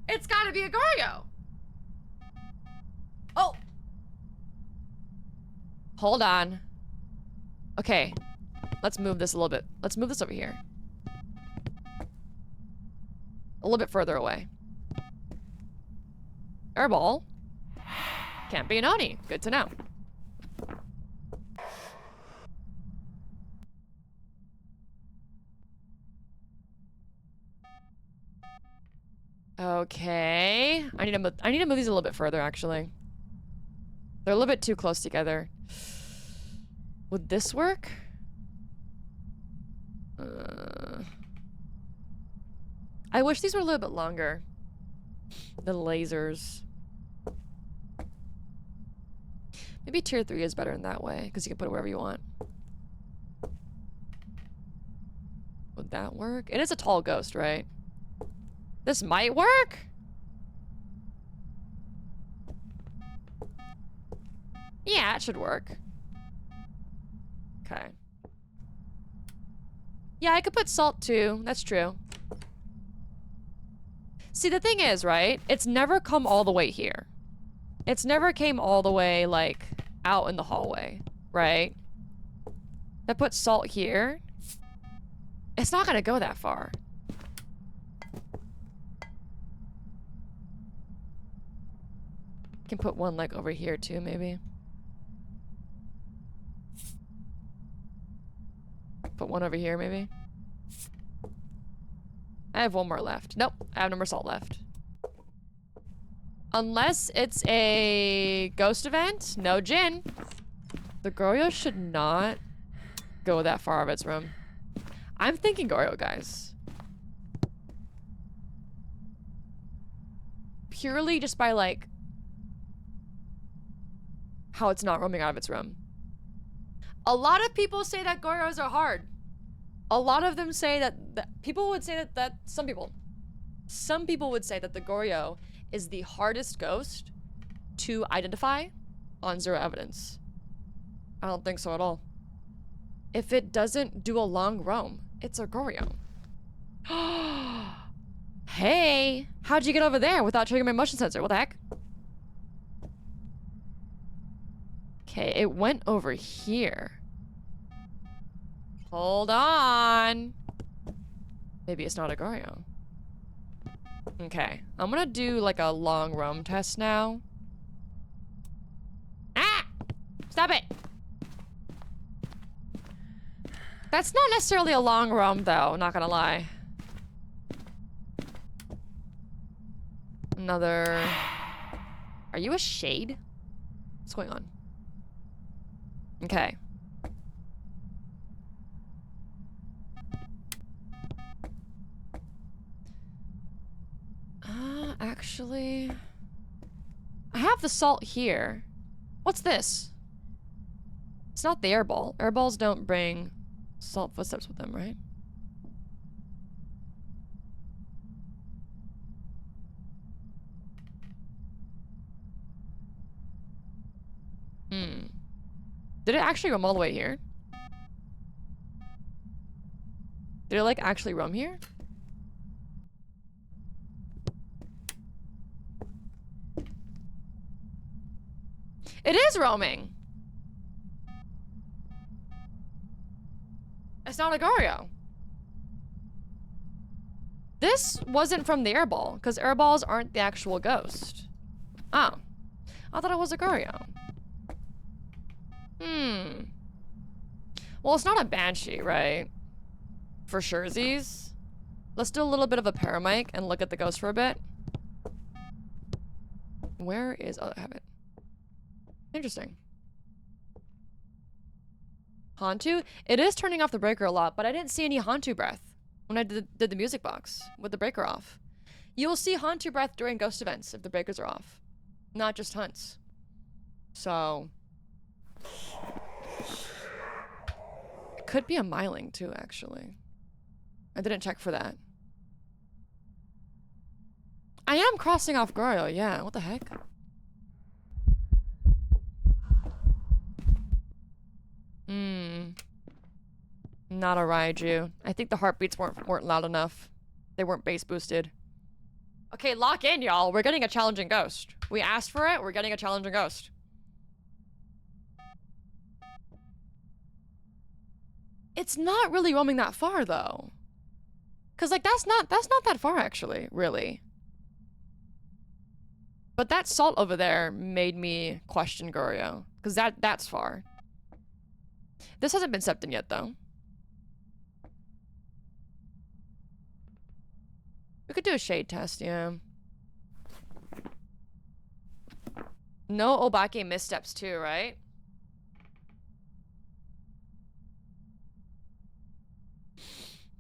It's gotta be a Goryo! Oh! Hold on. Okay. Let's move this a little bit. Let's move this over here. A little bit further away. Airball. Can't be an Oni. Good to know. Okay. I need to move these a little bit further, actually. They're a little bit too close together. Would this work? I wish these were a little bit longer. The lasers. Maybe tier 3 is better in that way, because you can put it wherever you want. Would that work? It is a tall ghost, right? This might work? Yeah, it should work. Okay. Yeah, I could put salt too. That's true. See, the thing is, right? It's never come all the way here. It's never came all the way, like, out in the hallway, right? If I put salt here, it's not gonna go that far. Can put one, like, over here too, maybe. Put one over here, maybe. I have one more left. Nope, I have no more salt left. Unless it's a ghost event, no gin. The Goryo should not go that far out of its room. I'm thinking Goryo, guys. Purely just by, like, how it's not roaming out of its room. A lot of people say that Goryos are hard. A lot of them say that people would say that some people would say that the Goryo is the hardest ghost to identify on zero evidence. I don't think so at all. If it doesn't do a long roam, it's a Goryo. Hey, how'd you get over there without triggering my motion sensor? What the heck? Okay, it went over here. Hold on. Maybe it's not a Goryo. Okay, I'm gonna do like a long roam test now. Ah! Stop it! That's not necessarily a long roam though, not gonna lie. Another... Are you a shade? What's going on? Okay. Actually... I have the salt here. What's this? It's not the airball. Airballs don't bring salt footsteps with them, right? Did it actually roam all the way here? Did it, like, actually roam here? It is roaming! It's not a Goryo. This wasn't from the airball, because airballs aren't the actual ghost. Oh. I thought it was a Goryo. Well, it's not a Banshee, right? For surezies. Let's do a little bit of a paramic and look at the ghost for a bit. Where is... Oh, I have it. Interesting. Hantu? It is turning off the breaker a lot, but I didn't see any Hantu breath when I did the music box with the breaker off. You will see Hantu breath during ghost events if the breakers are off. Not just hunts. So... It could be a Myling too, actually. I didn't check for that. I am crossing off Goryo, yeah. What the heck? Not a Raiju. I think the heartbeats weren't loud enough. They weren't bass boosted. Okay, lock in, y'all. We're getting a challenging ghost. We asked for it, we're getting a challenging ghost. It's not really roaming that far, though. Cause, like, that's not that far, actually, really. But that salt over there made me question Goryo. Cause that's far. This hasn't been septum yet, though. We could do a shade test, yeah. No Obake missteps, too, right?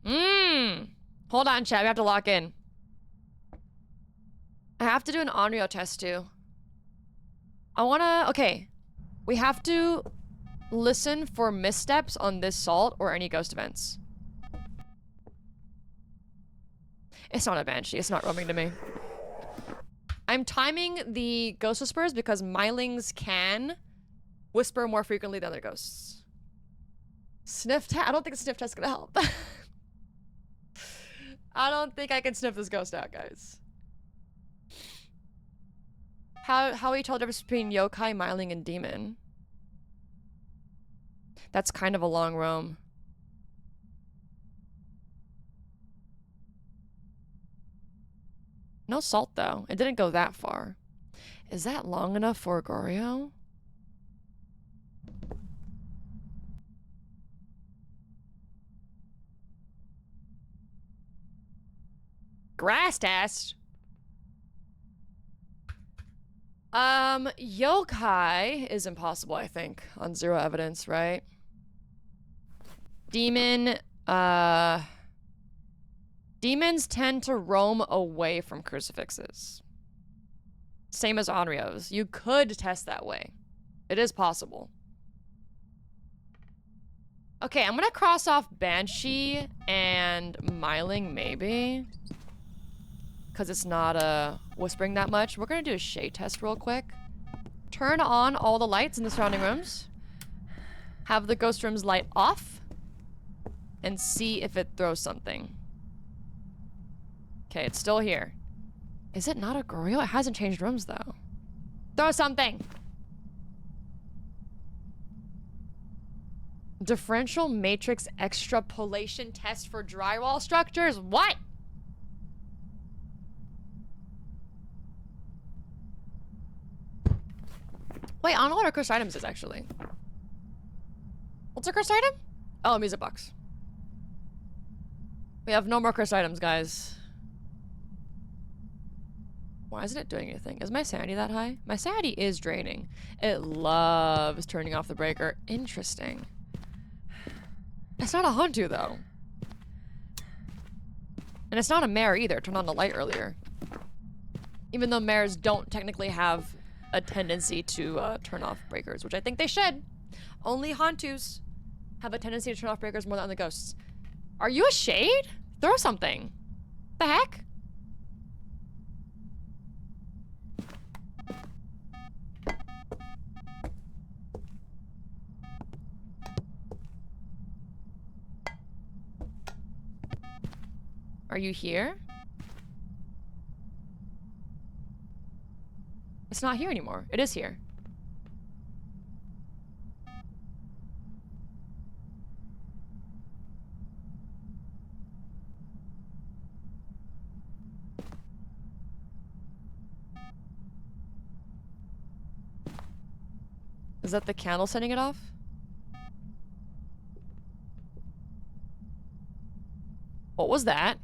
Hold on, chat. We have to lock in. I have to do an Onryo test, too. I wanna... Okay. We have to listen for missteps on this salt or any ghost events. It's not a banshee. It's not roaming to me. I'm timing the ghost whispers because Mylings can whisper more frequently than other ghosts. Sniff test? I don't think a sniff test is gonna help. I don't think I can sniff this ghost out, guys. How you tell the difference between yokai, myling, and demon? That's kind of a long roam. No salt, though. It didn't go that far. Is that long enough for a Goryo? Grass test? Yokai is impossible, I think, on 0 evidence, right? Demon, demons tend to roam away from crucifixes. Same as Onryos. You could test that way. It is possible. Okay, I'm gonna cross off Banshee and Myling, maybe. Because it's not whispering that much. We're gonna do a shade test real quick. Turn on all the lights in the surrounding rooms. Have the ghost rooms light off. And see if it throws something. Okay, it's still here. Is it not a Goryo? It hasn't changed rooms, though. Throw something! Differential matrix extrapolation test for drywall structures? What? Wait, I don't know what our cursed items is, actually. What's our cursed item? Oh, music box. We have no more cursed items, guys. Why isn't it doing anything? Is my sanity that high? My sanity is draining. It loves turning off the breaker. Interesting. It's not a Hantu, though. And it's not a mare either. Turned on the light earlier. Even though mares don't technically have a tendency to turn off breakers, which I think they should. Only Hantus have a tendency to turn off breakers more than the ghosts. Are you a shade? Throw something. The heck? Are you here? It's not here anymore. It is here. Is that the candle setting it off? What was that?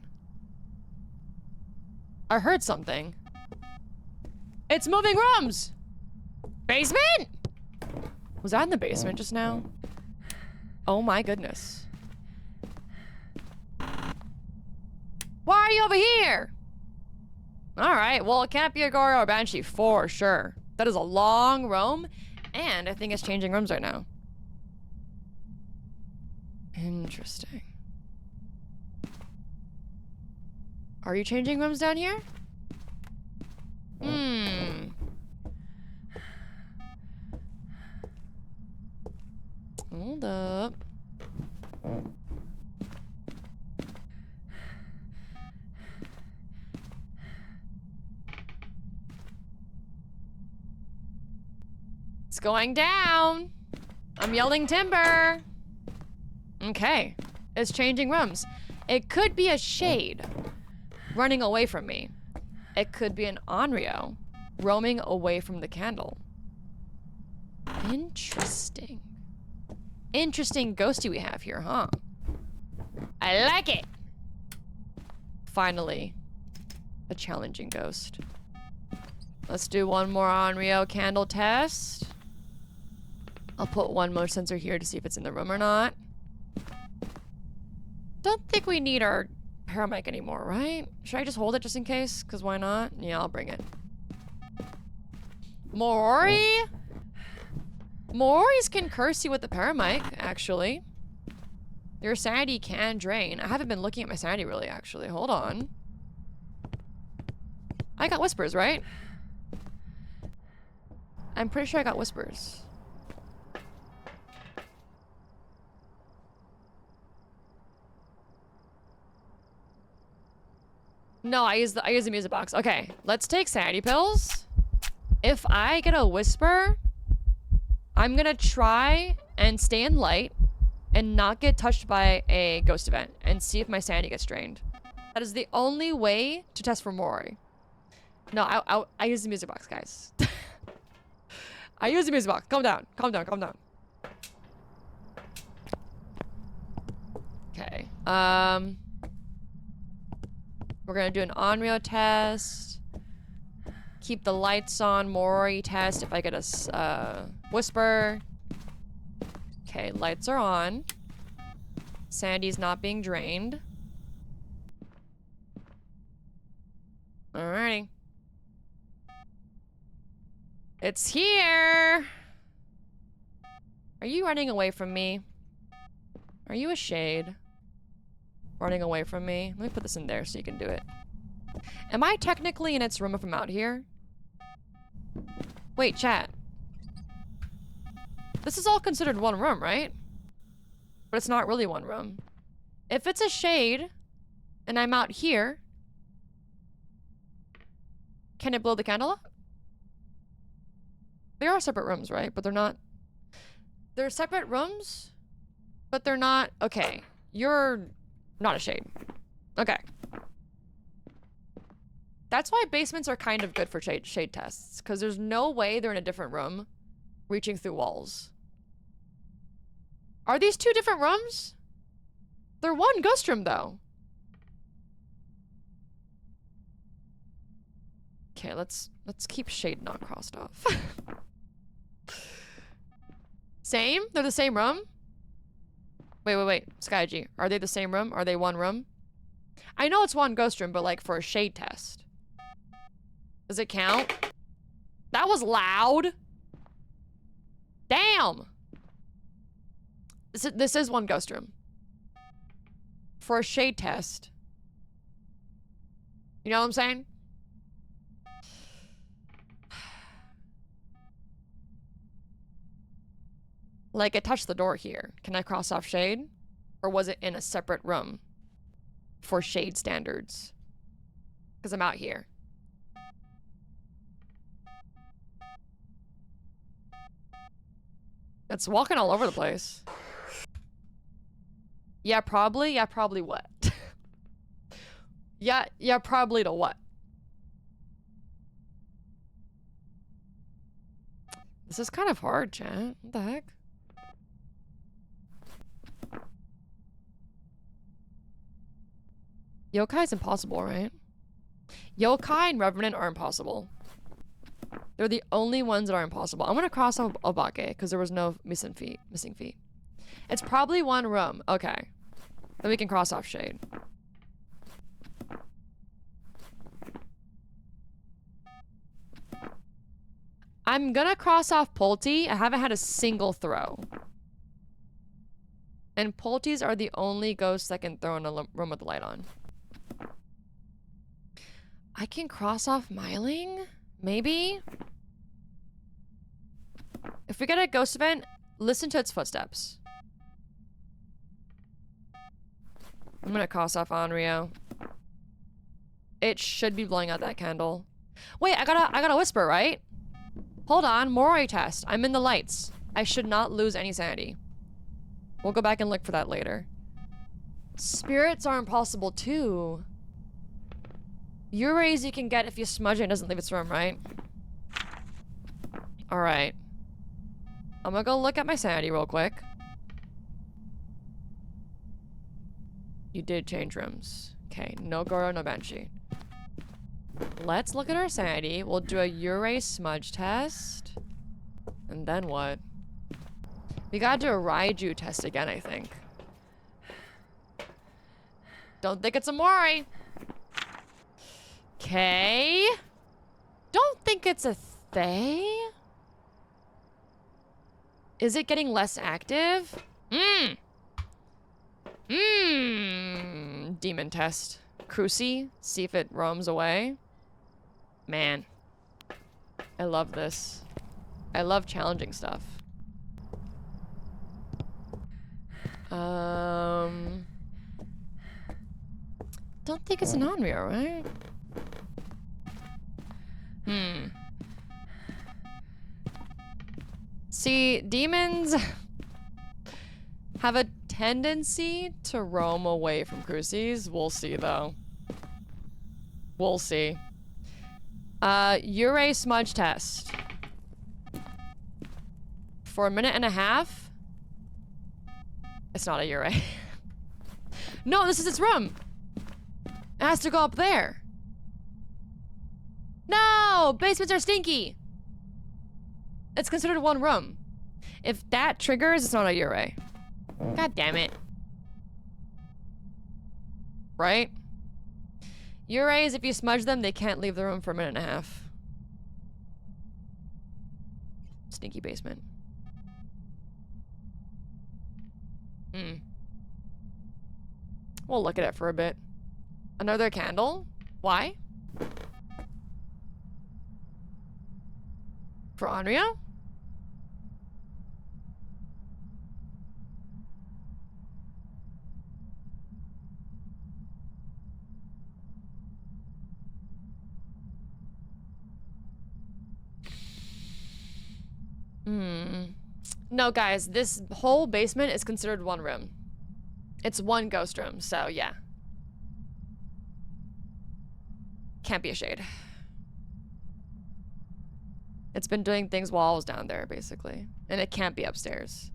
I heard something. It's moving rooms! Basement? Was that in the basement just now? Oh my goodness. Why are you over here? Alright, well it can't be a Goryo or Banshee for sure. That is a long roam, and I think it's changing rooms right now. Interesting. Are you changing rooms down here? Hold up. It's going down. I'm yelling timber. Okay. It's changing rooms. It could be a shade running away from me. It could be an Onryo roaming away from the candle. Interesting. Interesting ghosty we have here, huh? I like it. Finally, a challenging ghost. Let's do one more Onryo candle test. I'll put one motion sensor here to see if it's in the room or not. Don't think we need our paramic anymore, right? Should I just hold it just in case? Because why not? Yeah, I'll bring it. Morori? Mororis can curse you with the paramic, actually. Your sanity can drain. I haven't been looking at my sanity really, actually. Hold on. I got whispers, right? I'm pretty sure I got whispers. No, I use the music box. Okay, let's take sanity pills. If I get a whisper, I'm gonna try and stay in light and not get touched by a ghost event and see if my sanity gets drained. That is the only way to test for Mori. No, I use the music box, guys. I use the music box. Calm down. Calm down. Calm down. Okay. We're gonna do an Onryo test. Keep the lights on. Mori test if I get a whisper. Okay, lights are on. Sandy's not being drained. Alrighty. It's here! Are you running away from me? Are you a shade? Running away from me? Let me put this in there so you can do it. Am I technically in its room if I'm out here? Wait, chat. This is all considered one room, right? But it's not really one room. If it's a shade, and I'm out here, can it blow the candle up? They are separate rooms, right? But they're not... They're separate rooms, but they're not... Okay, you're not a shade. Okay. That's why basements are kind of good for shade tests, because there's no way they're in a different room reaching through walls. Are these two different rooms? They're one ghost room, though. Okay, let's keep shade not crossed off. Same? They're the same room? Wait. Skyg, are they the same room? Are they one room? I know it's one ghost room, but like for a shade test. Does it count? That was loud. Damn. This is one ghost room. For a shade test. You know what I'm saying? Like, it touched the door here. Can I cross off shade? Or was it in a separate room? For shade standards. Because I'm out here. It's walking all over the place. Yeah, probably. Yeah, probably what? yeah, probably to what? This is kind of hard, chat. What the heck? Yokai is impossible, right? Yokai and Revenant are impossible. They're the only ones that are impossible. I'm gonna cross off Obake because there was no missing feet. It's probably one room. Okay. Then we can cross off shade. I'm gonna cross off Pulte. I haven't had a single throw. And Pultes are the only ghosts that can throw in a room with the light on. I can cross off Myling? Maybe? If we get a ghost event, listen to its footsteps. I'm gonna cross off Onryo. It should be blowing out that candle. Wait, I got a whisper, right? Hold on, Mori test. I'm in the lights. I should not lose any sanity. We'll go back and look for that later. Spirits are impossible too. Urays you can get if you smudge it and doesn't leave its room, right? Alright. I'm gonna go look at my sanity real quick. You did change rooms. Okay, no Goro, no Banshee. Let's look at our sanity. We'll do a Uray smudge test. And then what? We gotta do a Raiju test again, I think. Don't think it's a Mori. Okay. Don't think it's a Thay. Is it getting less active? Demon test. Cruci. See if it roams away. Man. I love this. I love challenging stuff. Don't think it's an Onryo, right? See, demons have a tendency to roam away from crucies. We'll see, though. We'll see. Urey smudge test. For a minute and a half? It's not a Urey. No, this is its room! It has to go up there. No! Basements are stinky! It's considered one room. If that triggers, it's not a Urey. God damn it. Right? Ureys, if you smudge them, they can't leave the room for a minute and a half. Stinky basement. We'll look at it for a bit. Another candle? Why? For Onryo? No, guys, this whole basement is considered one room. It's one ghost room, so yeah. Can't be a shade. It's been doing things while I was down there, basically. And it can't be upstairs.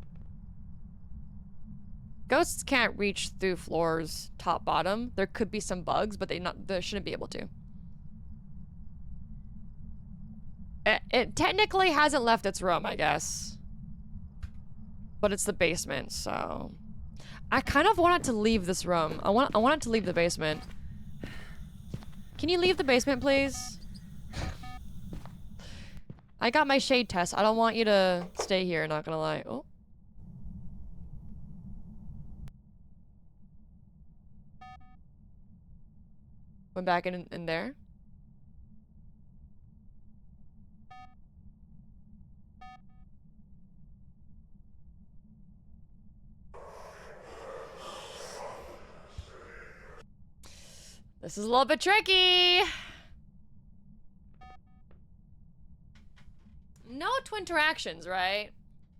Ghosts can't reach through floors top bottom. There could be some bugs, but they shouldn't be able to. It technically hasn't left its room, I guess. But it's the basement, so... I kind of want it to leave this room. I want it to leave the basement. Can you leave the basement, please? I got my shade test. I don't want you to stay here, not gonna lie. Oh. Went back in there. This is a little bit tricky. No twin interactions, right?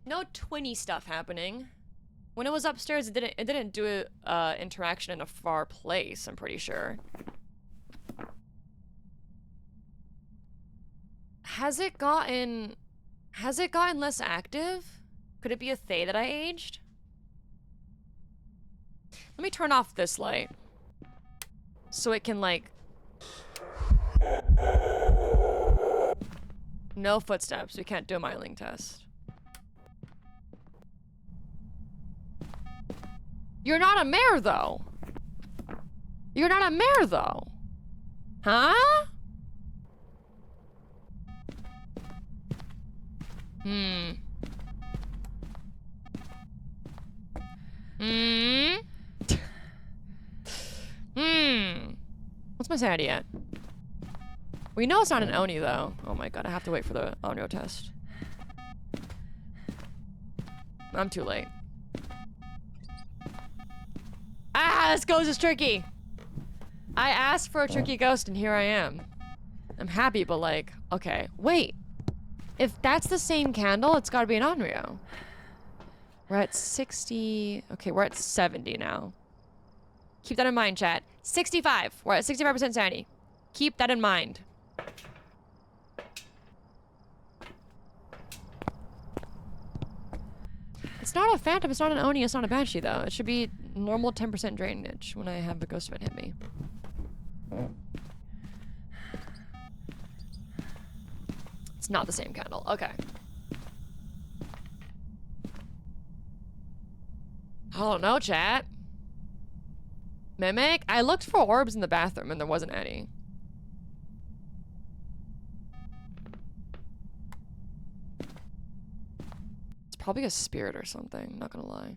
No twinny stuff happening. When it was upstairs, it didn't do a interaction in a far place, I'm pretty sure. Has it gotten less active? Could it be a Thay that I aged? Let me turn off this light. So it can, like... No footsteps. We can't do a Myling test. You're not a mare, though. You're not a mare, though. Huh? What's my sanity at? We know it's not an Oni, though. Oh my god, I have to wait for the Onryo test. I'm too late. Ah, this ghost is tricky! I asked for a tricky ghost, and here I am. I'm happy, but like, okay, wait. If that's the same candle, it's gotta be an Onryo. We're at 60... Okay, we're at 70 now. Keep that in mind, chat. 65. We're at 65% sanity. Keep that in mind. It's not a phantom, it's not an Oni, it's not a Banshee, though. It should be normal 10% drainage when I have a ghost event hit me. It's not the same candle. Okay. I don't know, chat. Mimic? I looked for orbs in the bathroom and there wasn't any. It's probably a spirit or something, not gonna lie.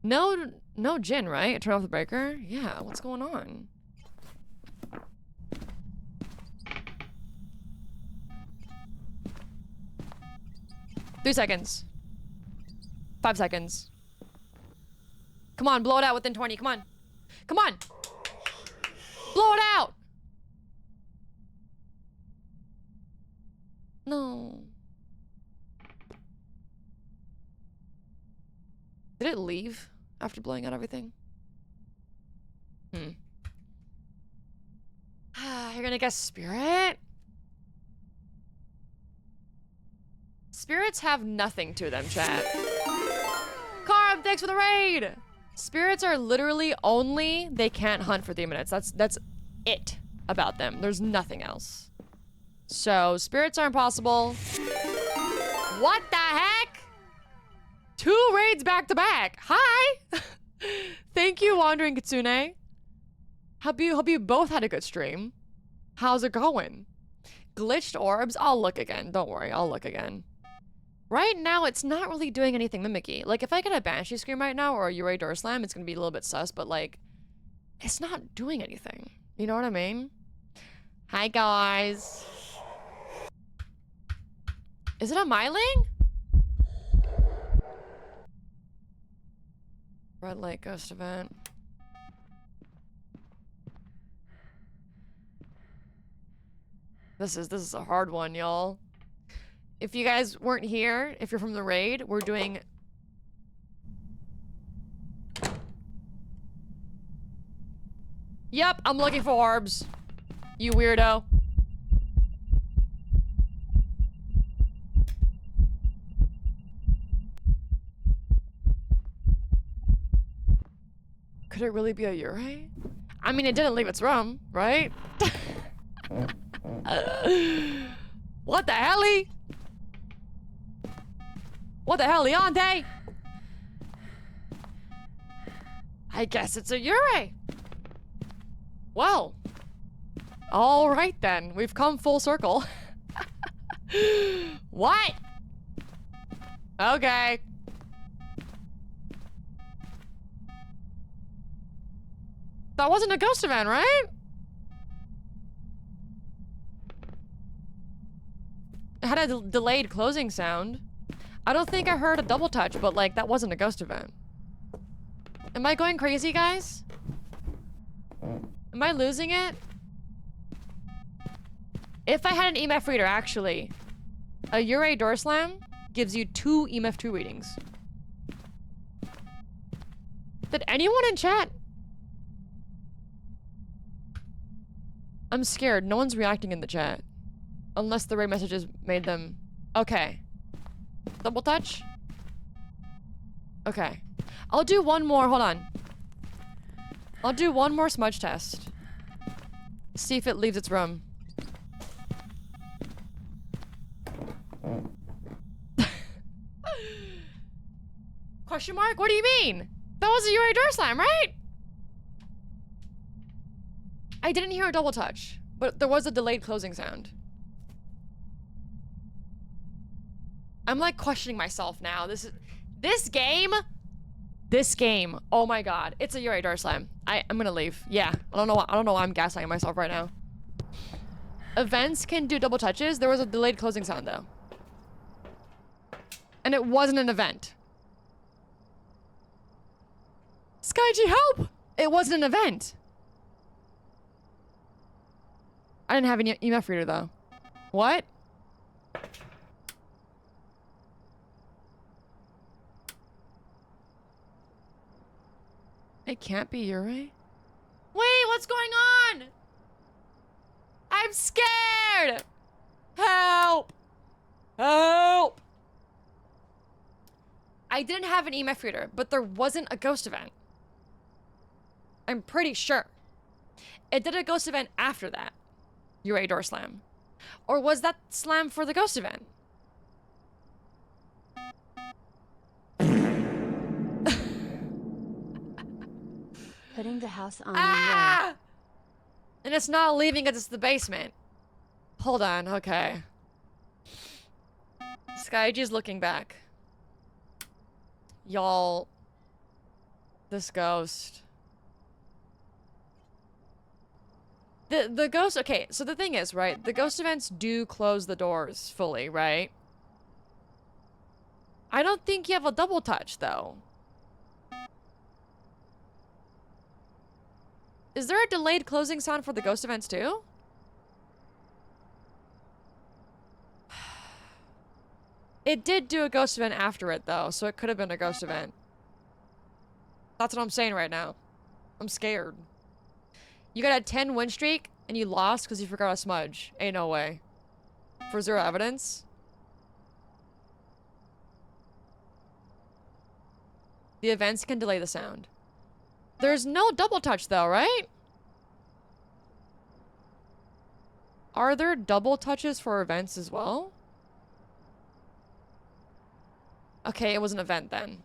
No Jinn, right? Turn off the breaker? Yeah, what's going on? 3 seconds. 5 seconds. Come on, blow it out within 20. Come on. Come on. Blow it out. No. Did it leave after blowing out everything? You're gonna guess spirit? Spirits have nothing to them, chat. Carm, thanks for the raid! Spirits are literally only they can't hunt for 3 minutes. That's it about them. There's nothing else. So, spirits are impossible. What the heck? 2 raids back to back. Hi! Thank you, Wandering Kitsune. Hope you both had a good stream. How's it going? Glitched orbs? I'll look again. Don't worry, I'll look again. Right now, it's not really doing anything mimicky. Like, if I get a Banshee Scream right now or a Yurei Door Slam, it's gonna be a little bit sus, but like, it's not doing anything. You know what I mean? Hi, guys. Is it a Myling? Red Light Ghost Event. This is a hard one, y'all. If you guys weren't here, if you're from the raid, we're doing... Yep, I'm looking for orbs. You weirdo. Could it really be a Yurei? I mean, it didn't leave its room, right? What the helly? What the hell, Leonte? I guess it's a Yurei. Well, all right then. We've come full circle. What? Okay. That wasn't a ghost event, right? It had a delayed closing sound. I don't think I heard a double touch, but like, that wasn't a ghost event. Am I going crazy, guys? Am I losing it? If I had an EMF reader, actually, a Yurei Door Slam gives you 2 EMF 2 readings. Did anyone in chat? I'm scared. No one's reacting in the chat. Unless the raid messages made them... Okay. Double touch? Okay. I'll do one more. Hold on. I'll do one more smudge test. See if it leaves its room. Question mark? What do you mean? That was a Yurei Door Slam, right? I didn't hear a double touch, but there was a delayed closing sound. I'm like questioning myself now. This game, oh my god, it's a Yurei Door Slam. I'm gonna leave. Yeah, I don't know why I'm gaslighting myself right now. Events can do double touches. There was a delayed closing sound though. And it wasn't an event. Skyg, help! It wasn't an event. I didn't have an EMF reader though. What? It can't be Yurei? Wait, what's going on? I'm scared! Help! Help! I didn't have an EMF reader, but there wasn't a ghost event. I'm pretty sure. It did a ghost event after that. Yurei Door Slam. Or was that slam for the ghost event?
Putting the house on
Ah! And it's not leaving because it's the basement. Hold on, okay. Skygy's looking back. Y'all. This ghost. The ghost, okay, so the thing is, right? The ghost events do close the doors fully, right? I don't think you have a double touch, though. Is there a delayed closing sound for the ghost events, too? It did do a ghost event after it, though, so it could have been a ghost event. That's what I'm saying right now. I'm scared. You got a 10 win streak, and you lost because you forgot a smudge. Ain't no way. For 0 evidence? The events can delay the sound. There's no double touch, though, right? Are there double touches for events as well? Okay, it was an event then.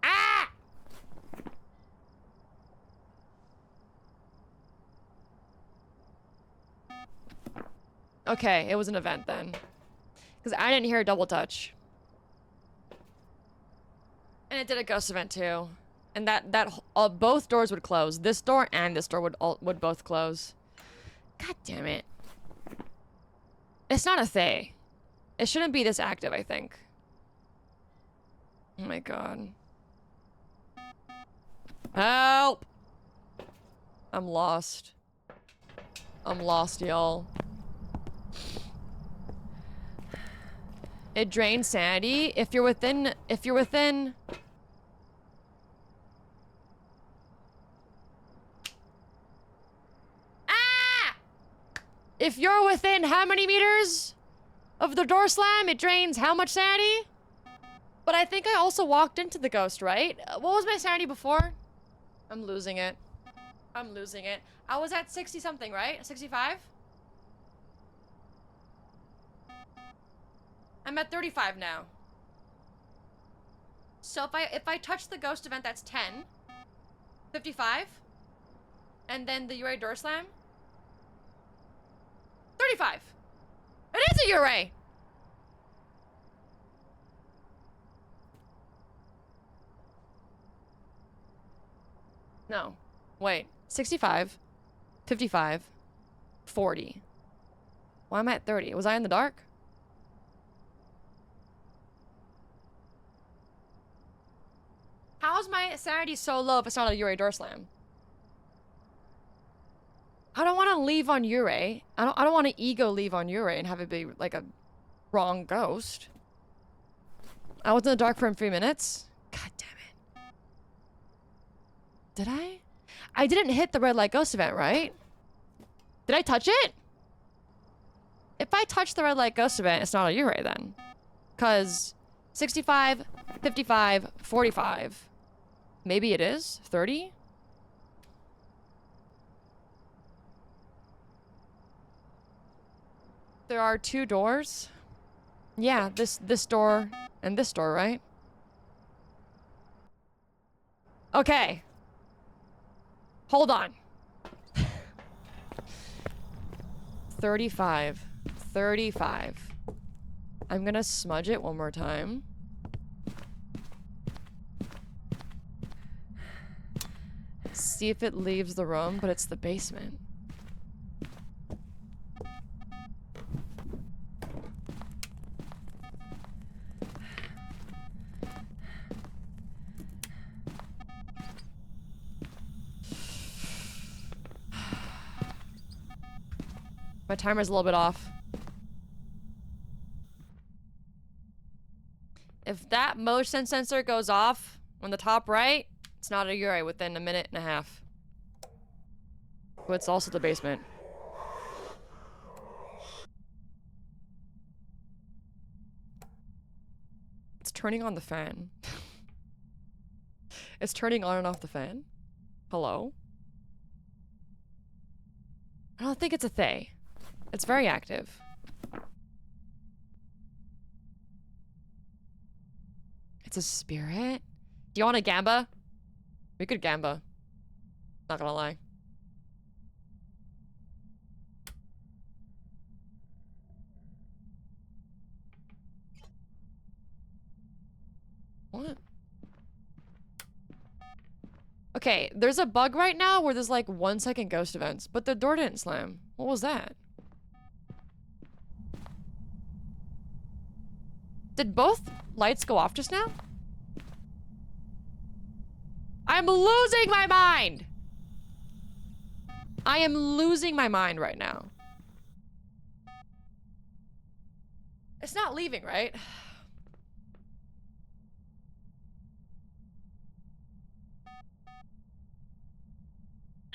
Ah! Okay, it was an event then. Because I didn't hear a double touch. And it did a ghost event too. And both doors would close. This door and this door would both close. God damn it. It's not a Thay. It shouldn't be this active, I think. Oh my god. Help! I'm lost. I'm lost, y'all. It drains sanity. If you're within... Ah! If you're within how many meters of the door slam, it drains how much sanity? But I think I also walked into the ghost, right? What was my sanity before? I'm losing it. I'm losing it. I was at 60 something, right? 65? I'm at 35 now. So if I touch the ghost event, that's 10. 55. And then the Yurei door slam. 35. It is a Yurei! No. Wait. 65. 55. 40. Why am I at 30? Was I in the dark? How is my sanity so low if it's not a Yurei door slam? I don't want to leave on Yurei. I don't want to ego leave on Yurei and have it be like a wrong ghost. I was in the dark for 3 minutes. God damn it. Did I? I didn't hit the red light ghost event, right? Did I touch it? If I touch the red light ghost event, it's not a Yurei then. Cause 65, 55, 45. Maybe it is? 30? There are 2 doors. Yeah, this door and this door, right? Okay. Hold on. 35. 35. I'm gonna smudge it one more time. See if it leaves the room, but it's the basement. My timer's a little bit off. If that motion sensor goes off on the top right, it's not a Yurei within a minute and a half. But it's also the basement. It's turning on the fan. It's turning on and off the fan. Hello? I don't think it's a Thay. It's very active. It's a spirit? Do you want a Gamba? We could Gamba. Not gonna lie. What? Okay, there's a bug right now where there's like 1 second ghost events, but the door didn't slam. What was that? Did both lights go off just now? I'm losing my mind! I am losing my mind right now. It's not leaving, right?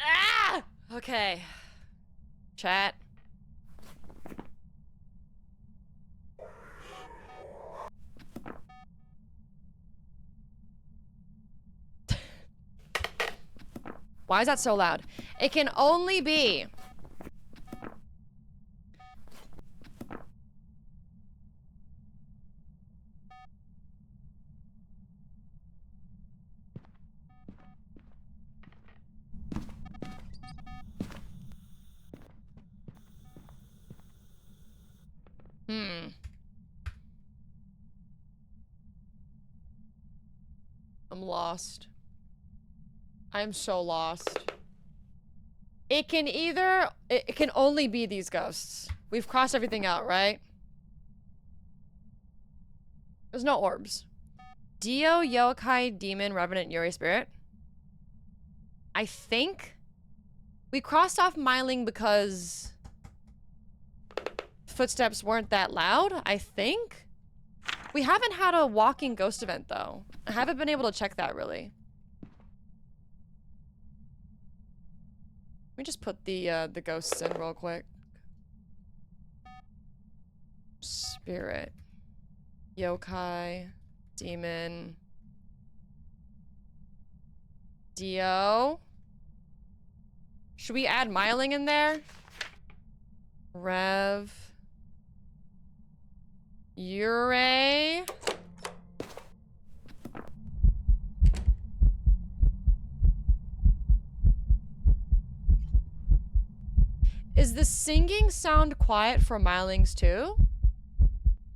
Ah! Okay. Chat. Why is that so loud? It can only be... I'm lost. I'm so lost. It can either... It can only be these ghosts. We've crossed everything out, right? There's no orbs. Dio, Yokai, Demon, Revenant, Yuri, Spirit. I think... We crossed off Myling because... Footsteps weren't that loud, I think? We haven't had a walking ghost event, though. I haven't been able to check that, really. Let me just put the ghosts in real quick. Spirit. Yokai. Demon. Dio. Should we add Myling in there? Rev. Yurei. Is the singing sound quiet for Mylings too?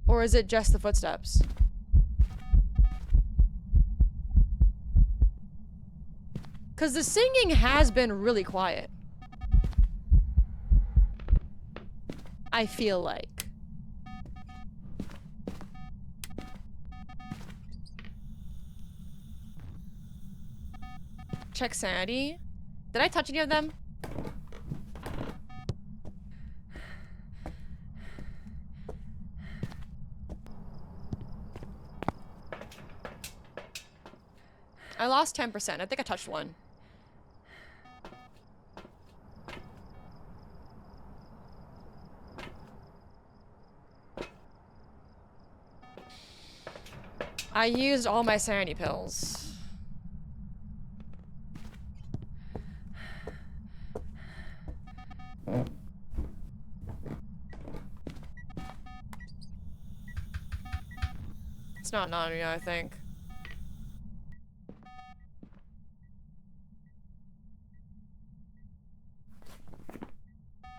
Or is it just the footsteps? Because the singing has been really quiet. I feel like. Check sanity. Did I touch any of them? I lost 10%. I think I touched one. I used all my sanity pills. It's not Narnia, I think.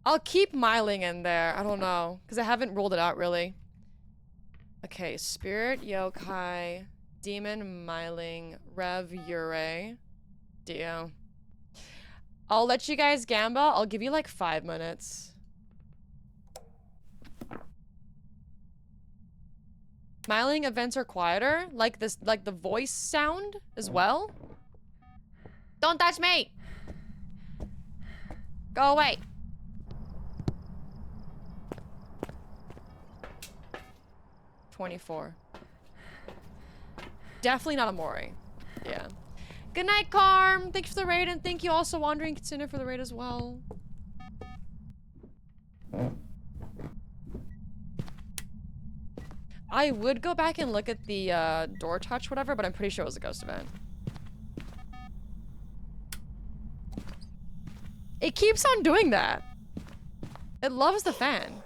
I'll keep Myling in there. I don't know. Because I haven't ruled it out, really. Okay, Spirit, Yokai, Demon, Myling, Rev, Yurei, Dio. I'll let you guys gamble. I'll give you like 5 minutes. Myling events are quieter, like this, like the voice sound as well. Don't touch me! Go away. $24. Definitely not a Mori. Yeah. Good night, Carm. Thank you for the raid, and thank you also Wandering Consider for the raid as well. I would go back and look at the door touch, whatever, but I'm pretty sure it was a ghost event. It keeps on doing that. It loves the fan.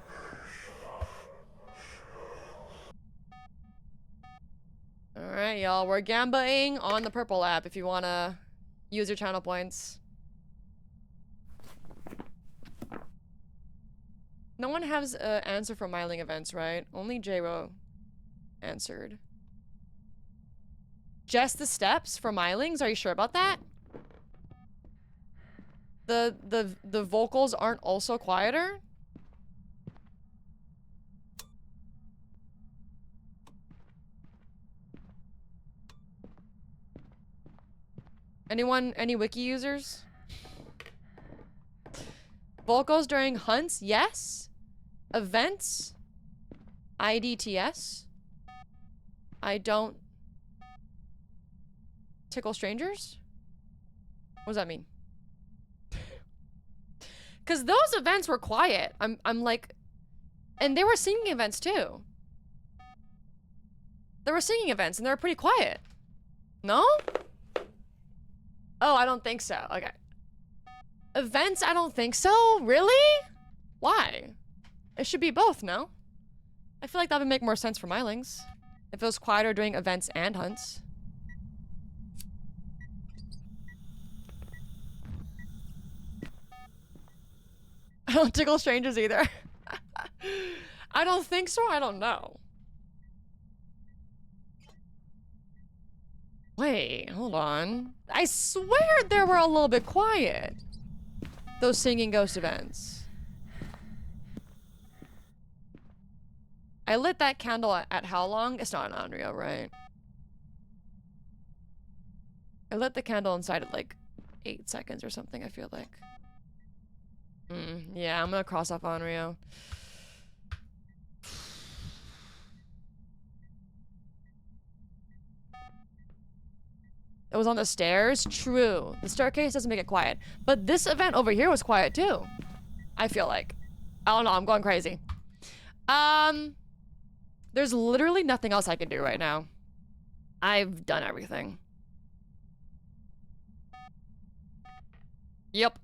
Alright, y'all. We're gambling on the purple app if you want to use your channel points. No one has an answer for Myling events, right? Only J-Ro answered. Just the steps for Mylings? Are you sure about that? the vocals aren't also quieter? Anyone, any wiki users? Vocals during hunts, yes. Events, IDTS. I don't tickle strangers? What does that mean? Cause those events were quiet. I'm like, and they were singing events too. There were singing events and they were pretty quiet. No? Oh, I don't think so. Okay. Events, I don't think so. Really? Why? It should be both, no? I feel like that would make more sense for Mylings. If it was quieter during events and hunts. I don't tickle strangers either. I don't think so. I don't know. Wait, hold on. I swear they were a little bit quiet. Those singing ghost events. I lit that candle at how long? It's not an Onryo, right? I lit the candle inside at like 8 seconds or something, I feel like. Yeah, I'm gonna cross off Onryo. It was on the stairs? True. The staircase doesn't make it quiet. But this event over here was quiet too. I feel like. I don't know, I'm going crazy. There's literally nothing else I can do right now. I've done everything. Yep.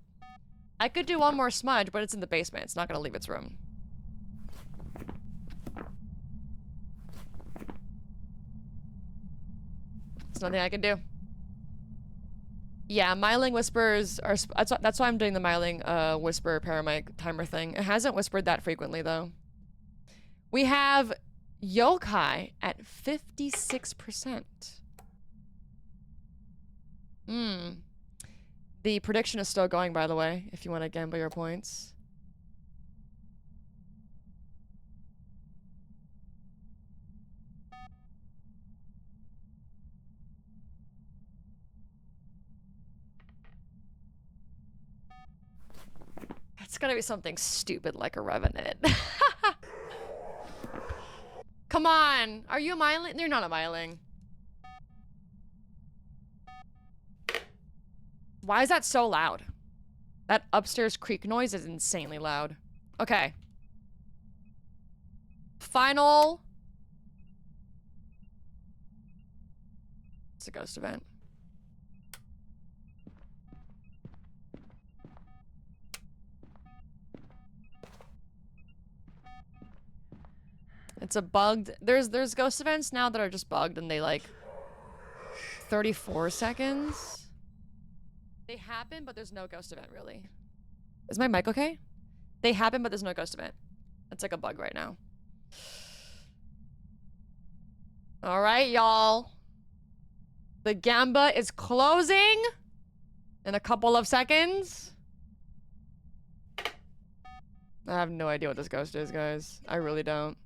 I could do one more smudge, but it's in the basement. It's not gonna leave its room. There's nothing I can do. Yeah, Myling whispers are... That's why I'm doing the Myling whisper paramic timer thing. It hasn't whispered that frequently, though. We have yokai at 56%. The prediction is still going, by the way, if you want to gamble your points. It's gonna be something stupid like a Revenant. Come on! Are you a Myling? You're not a Myling. Why is that so loud? That upstairs creak noise is insanely loud. Okay. Final. It's a ghost event. It's a bugged. There's ghost events now that are just bugged and they like 34 seconds. They happen, but there's no ghost event, really. Is my mic okay? They happen, but there's no ghost event. It's like a bug right now. Alright, y'all. The Gamba is closing in a couple of seconds. I have no idea what this ghost is, guys. I really don't.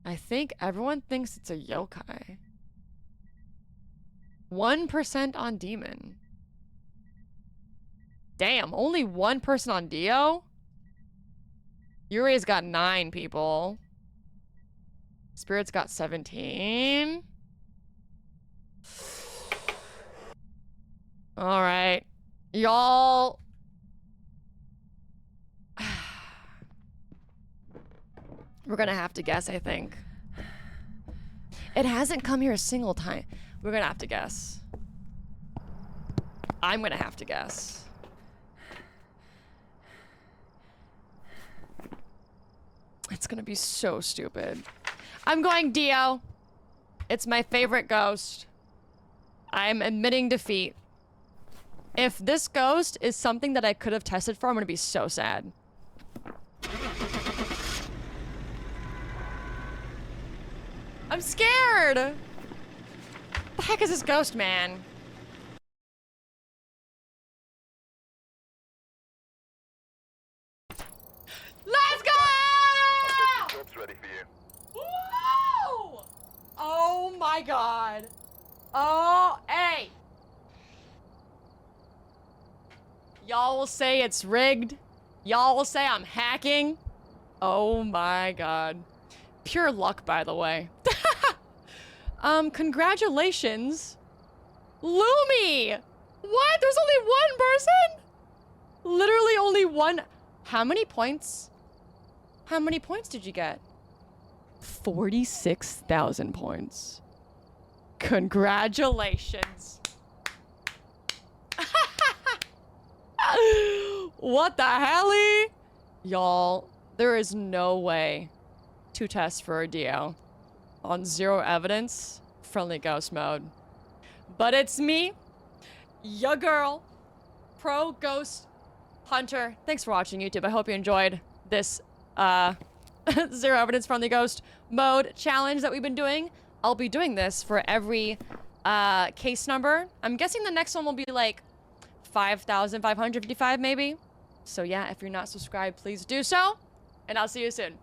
I think everyone thinks it's a yokai. 1% on demon. Damn, only 1 person on Dio? Yuri's got 9 people. Spirit's got 17. Alright. Y'all. We're gonna have to guess, I think. It hasn't come here a single time. We're gonna have to guess. I'm gonna have to guess. It's gonna be so stupid. I'm going Dio. It's my favorite ghost. I'm admitting defeat. If this ghost is something that I could have tested for, I'm gonna be so sad. I'm scared! What the heck is this ghost, man? my god. Oh, hey. Y'all will say it's rigged. Y'all will say I'm hacking. Oh my god. Pure luck, by the way. Congratulations. Lumi! What? There's only one person? Literally only one. How many points? How many points did you get? 46,000 points. Congratulations. What the helly? Y'all, there is no way to test for a DO on zero evidence, friendly ghost mode. But it's me, ya girl, pro ghost hunter. Thanks for watching, YouTube. I hope you enjoyed this zero evidence friendly ghost mode challenge that we've been doing. I'll be doing this for every case number. I'm guessing the next one will be like 5,555 maybe. So yeah, if you're not subscribed, please do so. And I'll see you soon.